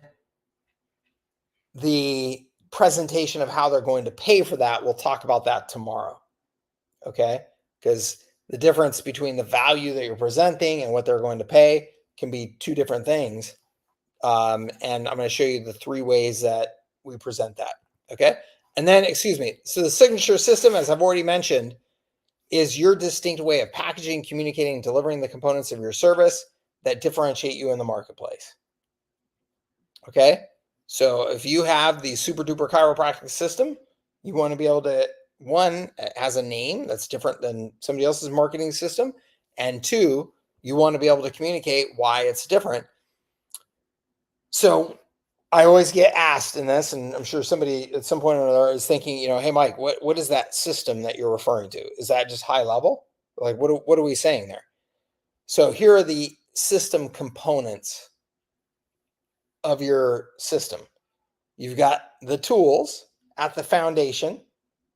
the presentation of how they're going to pay for that, we'll talk about that tomorrow. Okay, because the difference between the value that you're presenting and what they're going to pay can be 2 different things. And I'm going to show you the 3 ways that we present that. Okay, and then, excuse me, so the signature system, as I've already mentioned, is your distinct way of packaging, communicating, and delivering the components of your service that differentiate you in the marketplace. Okay, so if you have the super duper chiropractic system, you want to be able to, 1, it has a name that's different than somebody else's marketing system, and 2, you want to be able to communicate why it's different. So I always get asked in this, and I'm sure somebody at some point or another is thinking, hey, Mike, what is that system that you're referring to? Is that just high level? Like, what are we saying there? So here are the system components of your system. You've got the tools at the foundation,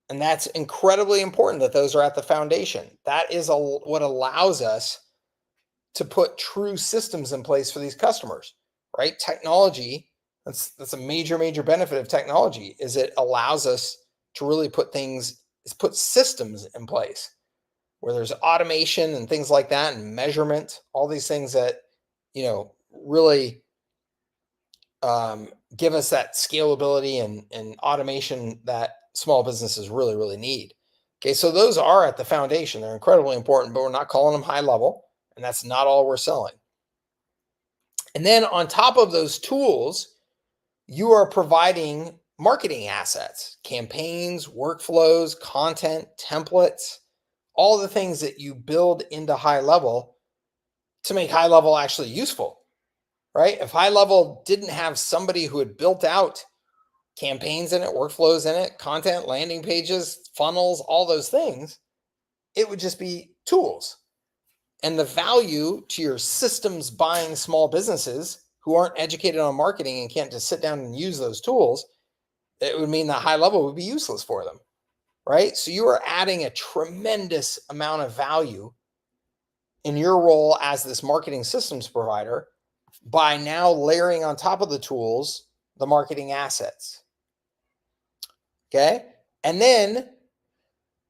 and that's incredibly important that those are at the foundation. That is what allows us to put true systems in place for these customers, right? Technology, that's a major benefit of technology, is it allows us to really put systems in place where there's automation and things like that, and measurement, all these things that, really give us that scalability and automation that small businesses really need. Okay, so those are at the foundation. They're incredibly important, but we're not calling them high level, and that's not all we're selling. And then on top of those tools, you are providing marketing assets, campaigns, workflows, content, templates, all the things that you build into high level to make high level actually useful, right? If high level didn't have somebody who had built out campaigns in it, workflows in it, content, landing pages, funnels, all those things, it would just be tools. And the value to your systems buying small businesses who aren't educated on marketing and can't just sit down and use those tools, it would mean that high level would be useless for them, right? So you are adding a tremendous amount of value in your role as this marketing systems provider by now layering on top of the tools the marketing assets. Okay. And then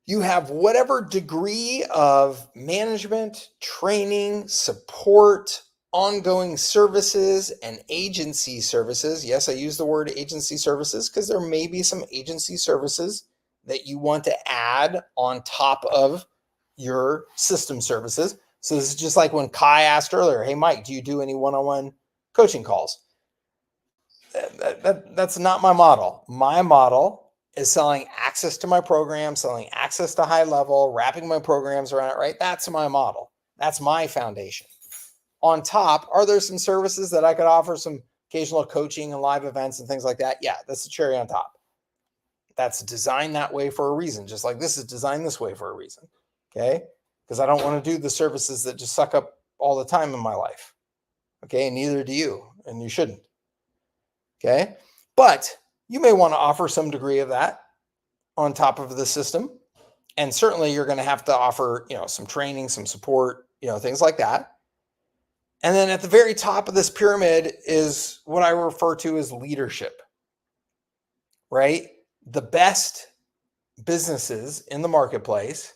you have whatever degree of management, training, support, ongoing services, and agency services. Yes, I use the word agency services because there may be some agency services that you want to add on top of your system services. So this is just like when Kai asked earlier, hey, Mike, do you do any one-on-one coaching calls? That's not my model. My model is selling access to my program, selling access to high level, wrapping my programs around it, right? That's my model. That's my foundation. On top, are there some services that I could offer, some occasional coaching and live events and things like that? Yeah, that's the cherry on top. That's designed that way for a reason, just like this is designed this way for a reason, okay? Because I don't want to do the services that just suck up all the time in my life, okay? And neither do you, and you shouldn't, okay? But you may want to offer some degree of that on top of the system. And certainly you're going to have to offer, some training, some support, things like that. And then at the very top of this pyramid is what I refer to as leadership, right? The best businesses in the marketplace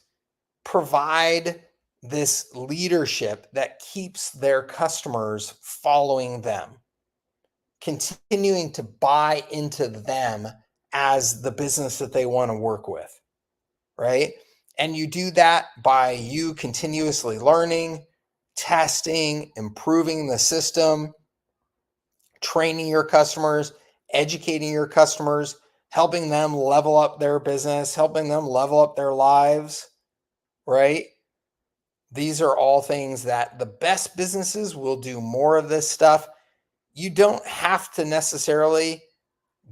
provide this leadership that keeps their customers following them, continuing to buy into them as the business that they want to work with, right? And you do that by you continuously learning, testing, improving the system, training your customers, educating your customers, helping them level up their business, helping them level up their lives, right? These are all things that the best businesses will do more of this stuff. You don't have to necessarily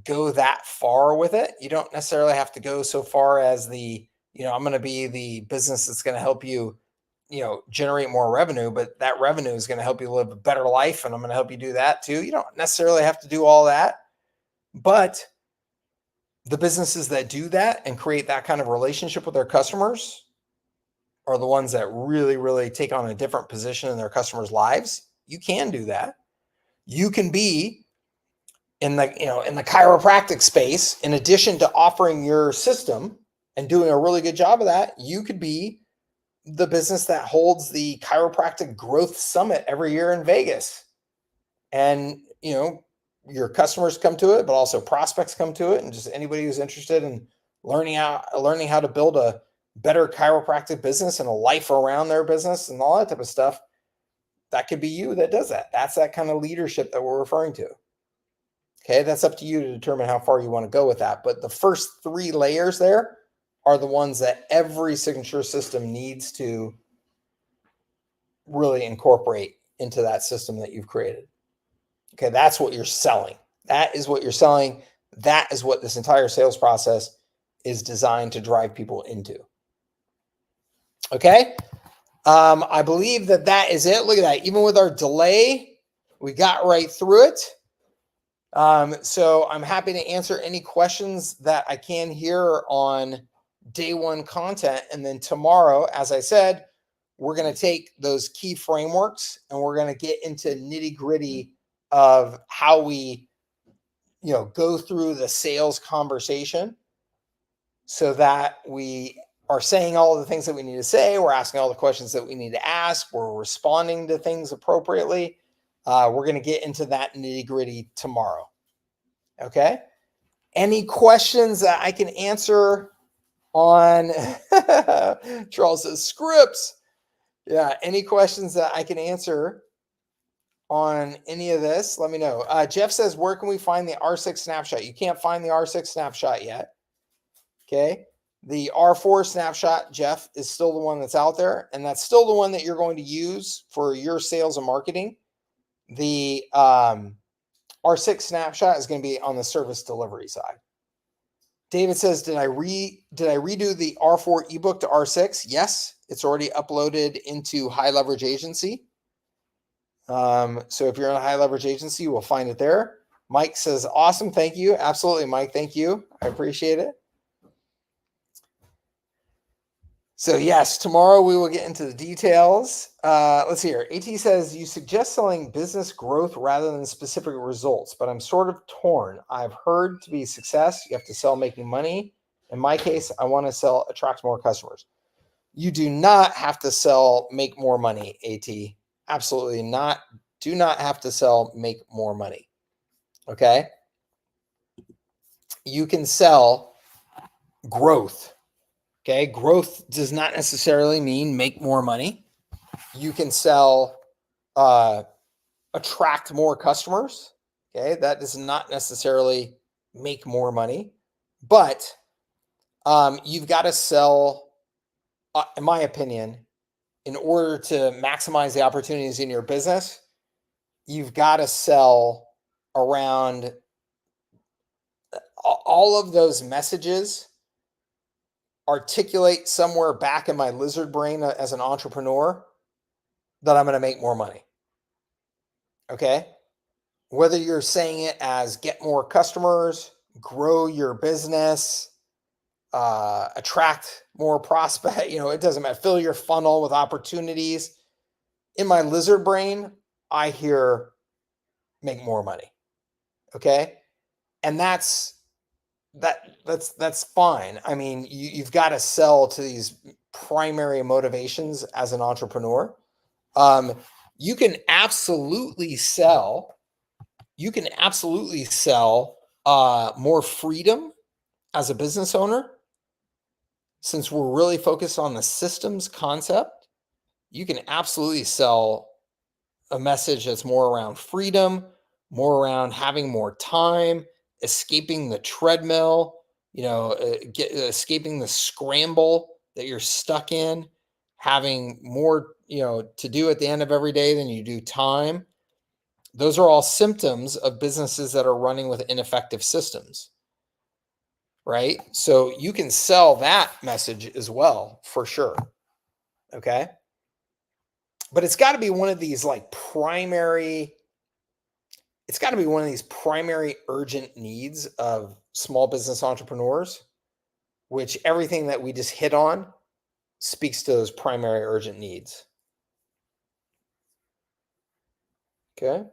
go that far with it. You don't necessarily have to go so far as I'm going to be the business that's going to help you, generate more revenue, but that revenue is going to help you live a better life. And I'm going to help you do that too. You don't necessarily have to do all that, but the businesses that do that and create that kind of relationship with their customers are the ones that really take on a different position in their customers' lives. You can do that. You can be in the chiropractic space, in addition to offering your system and doing a really good job of that, you could be the business that holds the chiropractic growth summit every year in Vegas. And, your customers come to it, but also prospects come to it. And just anybody who's interested in learning how to build a better chiropractic business and a life around their business and all that type of stuff, that could be you that does that. That's that kind of leadership that we're referring to. Okay, that's up to you to determine how far you want to go with that. But the first 3 layers there are the ones that every signature system needs to really incorporate into that system that you've created. Okay, that's what you're selling. That is what you're selling. That is what this entire sales process is designed to drive people into. Okay. I believe that is it. Look at that. Even with our delay, we got right through it. So I'm happy to answer any questions that I can here on day one content. And then tomorrow, as I said, we're going to take those key frameworks and we're going to get into nitty gritty of how we, go through the sales conversation so that we are saying all the things that we need to say. We're asking all the questions that we need to ask. We're responding to things appropriately. We're going to get into that nitty gritty tomorrow. Okay. Any questions that I can answer on Charles says scripts? Yeah. Any questions that I can answer on any of this? Let me know. Jeff says, where can we find the R6 snapshot? You can't find the R6 snapshot yet. Okay. The R4 snapshot, Jeff, is still the one that's out there. And that's still the one that you're going to use for your sales and marketing. The R6 snapshot is going to be on the service delivery side. David says, did I redo the R4 ebook to R6? Yes, it's already uploaded into High Leverage Agency. So if you're in a high leverage agency, you will find it there. Mike says, awesome. Thank you. Absolutely, Mike. Thank you. I appreciate it. So yes, tomorrow we will get into the details. Let's see here. AT says, you suggest selling business growth rather than specific results, but I'm sort of torn. I've heard to be success, you have to sell making money. In my case, I want to sell attract more customers. You do not have to sell make more money, AT. Absolutely not. Do not have to sell make more money. Okay. You can sell growth. Okay. Growth does not necessarily mean make more money. You can sell, attract more customers. Okay. That does not necessarily make more money, but, you've got to sell, in my opinion, in order to maximize the opportunities in your business, you've got to sell around all of those messages articulate somewhere back in my lizard brain as an entrepreneur that I'm going to make more money. Okay. Whether you're saying it as get more customers, grow your business, attract more prospect, it doesn't matter. Fill your funnel with opportunities. In my lizard brain, I hear make more money. Okay. And that's fine. I mean, you've got to sell to these primary motivations as an entrepreneur. You can absolutely sell more freedom as a business owner. Since we're really focused on the systems concept, you can absolutely sell a message that's more around freedom, more around having more time, escaping the treadmill, escaping the scramble that you're stuck in, having more, to do at the end of every day than you do time. Those are all symptoms of businesses that are running with ineffective systems, right? So you can sell that message as well, for sure. Okay. But it's got to be one of these primary urgent needs of small business entrepreneurs, which everything that we just hit on speaks to those primary urgent needs. Okay.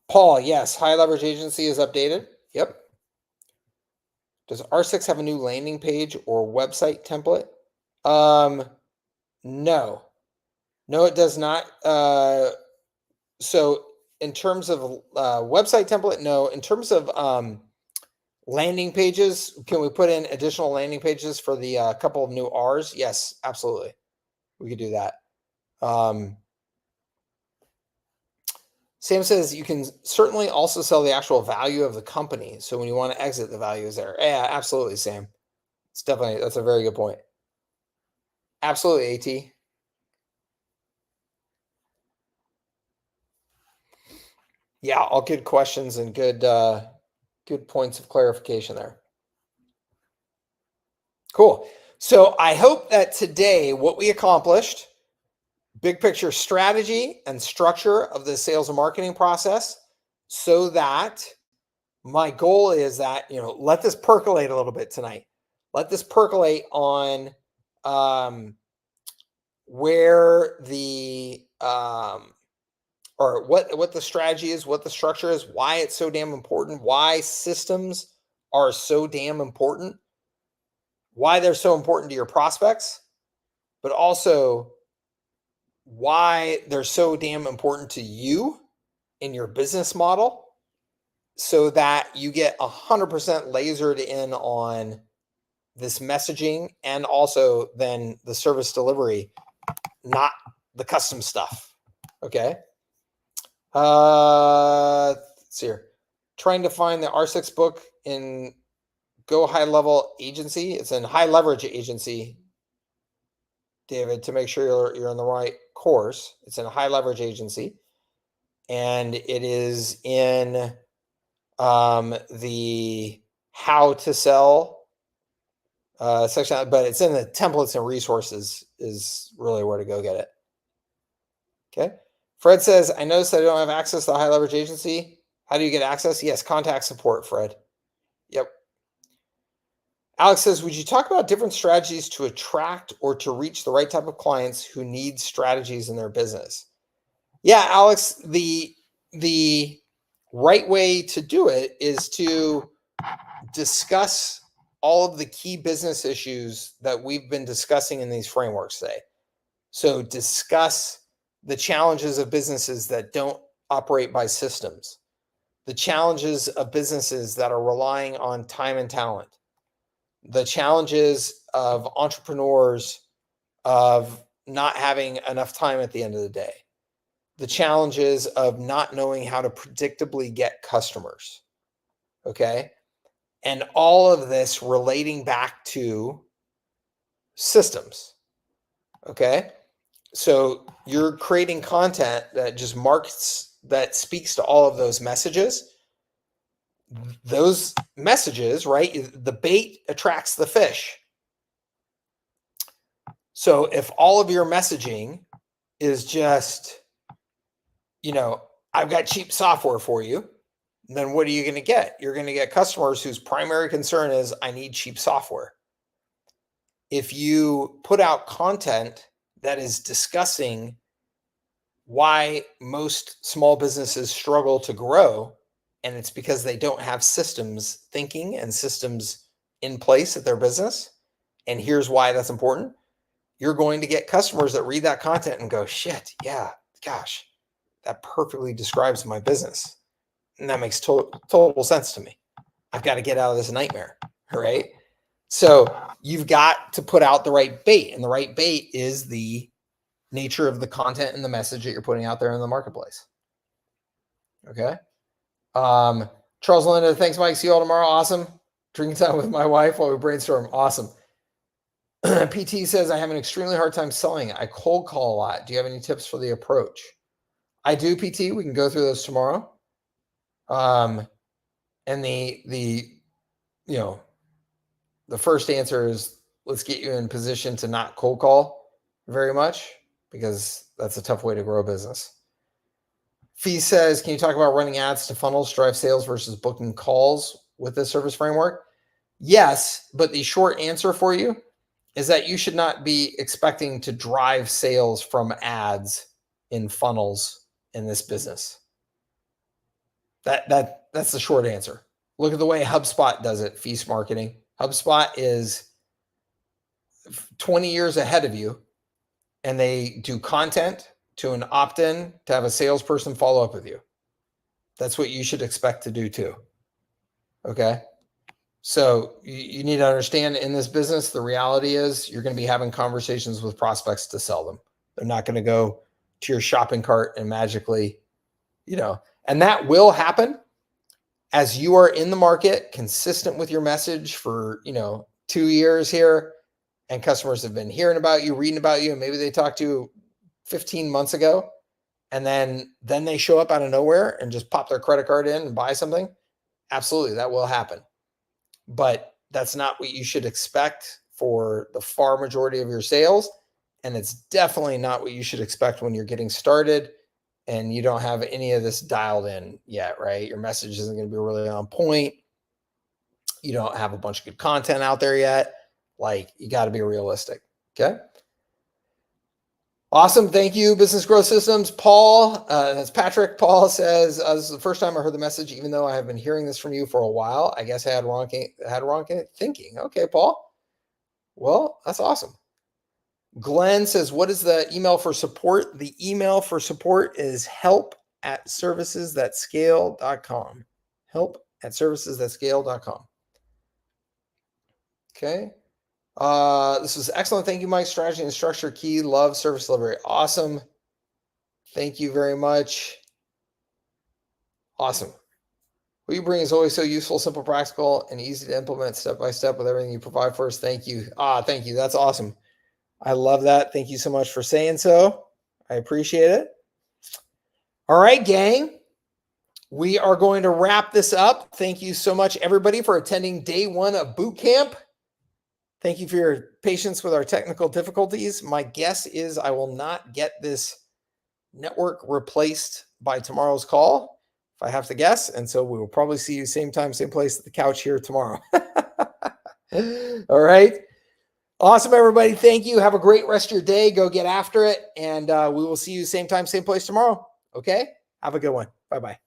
Paul, yes, High Leverage Agency is updated. Yep. Does R6 have a new landing page or website template? No. No, it does not. So in terms of website template, no. In terms of landing pages, can we put in additional landing pages for the couple of new R's? Yes, absolutely. We could do that. Sam says you can certainly also sell the actual value of the company. So when you want to exit, the value is there. Yeah, absolutely, Sam. That's a very good point. Absolutely, AT. Yeah, all good questions and good points of clarification there. Cool. So I hope that today what we accomplished, big picture strategy and structure of the sales and marketing process, so that my goal is that, let this percolate a little bit tonight. Let this percolate on where the or what the strategy is, what the structure is, why it's so damn important, why systems are so damn important, why they're so important to your prospects, but also why they're so damn important to you in your business model, so that you get 100% lasered in on this messaging and also then the service delivery, not the custom stuff. Okay. Let's see here. Trying to find the R6 book in Go High Level Agency. It's in High Leverage Agency, David, to make sure you're in the right course. It's in a High Leverage Agency, and it is in the How to Sell section, but it's in the templates and resources is really where to go get it. Okay. Fred says, I noticed I don't have access to the High Leverage Agency. How do you get access? Yes, contact support, Fred. Yep. Alex says, would you talk about different strategies to attract or to reach the right type of clients who need strategies in their business? Yeah, Alex, the right way to do it is to discuss all of the key business issues that we've been discussing in these frameworks today. So discuss the challenges of businesses that don't operate by systems, the challenges of businesses that are relying on time and talent, the challenges of entrepreneurs of not having enough time at the end of the day, the challenges of not knowing how to predictably get customers. Okay. And all of this relating back to systems. Okay. So you're creating content that just that speaks to all of those messages. Those messages, right? The bait attracts the fish. So if all of your messaging is just, I've got cheap software for you, then what are you going to get? You're going to get customers whose primary concern is, I need cheap software. If you put out content that is discussing why most small businesses struggle to grow, and it's because they don't have systems thinking and systems in place at their business, and here's why that's important, you're going to get customers that read that content and go, shit, yeah, gosh, that perfectly describes my business. And that makes total sense to me. I've got to get out of this nightmare, right? So you've got to put out the right bait, and the right bait is the nature of the content and the message that you're putting out there in the marketplace. Okay. Charles Linda, thanks, Mike. See you all tomorrow. Awesome. Drinking time with my wife while we brainstorm. Awesome. PT says, I have an extremely hard time selling. I cold call a lot. Do you have any tips for the approach? I do, PT. We can go through those tomorrow. And the first answer is, let's get you in position to not cold call very much, because that's a tough way to grow a business. Fee says, can you talk about running ads to funnels, drive sales versus booking calls with this service framework? Yes, but the short answer for you is that you should not be expecting to drive sales from ads in funnels in this business. That's the short answer. Look at the way HubSpot does it, Feast Marketing. HubSpot is 20 years ahead of you, and they do content to an opt-in to have a salesperson follow up with you. That's what you should expect to do too. Okay. So you need to understand, in this business, the reality is you're going to be having conversations with prospects to sell them. They're not going to go to your shopping cart and magically, and that will happen as you are in the market, consistent with your message for, 2 years here, and customers have been hearing about you, reading about you, and maybe they talked to you 15 months ago, and then they show up out of nowhere and just pop their credit card in and buy something, absolutely, that will happen. But that's not what you should expect for the far majority of your sales. And it's definitely not what you should expect when you're getting started and you don't have any of this dialed in yet, right? Your message isn't going to be really on point. You don't have a bunch of good content out there yet. Like, you got to be realistic. Okay. Awesome. Thank you, Business Growth Systems. Paul, that's Patrick. Paul says, this is the first time I heard the message, even though I have been hearing this from you for a while. I guess I had wrong thinking. Okay, Paul. Well, that's awesome. Glenn says, what is the email for support? The email for support is help@servicesthatscale.com. Help@servicesthatscale.com. Okay. This was excellent. Thank you, Mike. Strategy and structure key. Love service delivery. Awesome. Thank you very much. Awesome. What you bring is always so useful, simple, practical, and easy to implement step by step with everything you provide for us. Thank you. Thank you. That's awesome. I love that. Thank you so much for saying so. I appreciate it. All right, gang. We are going to wrap this up. Thank you so much, everybody, for attending day 1 of boot camp. Thank you for your patience with our technical difficulties. My guess is I will not get this network replaced by tomorrow's call, if I have to guess. And so we will probably see you same time, same place at the couch here tomorrow. All right. Awesome, everybody. Thank you. Have a great rest of your day. Go get after it. And we will see you same time, same place tomorrow. Okay. Have a good one. Bye-bye.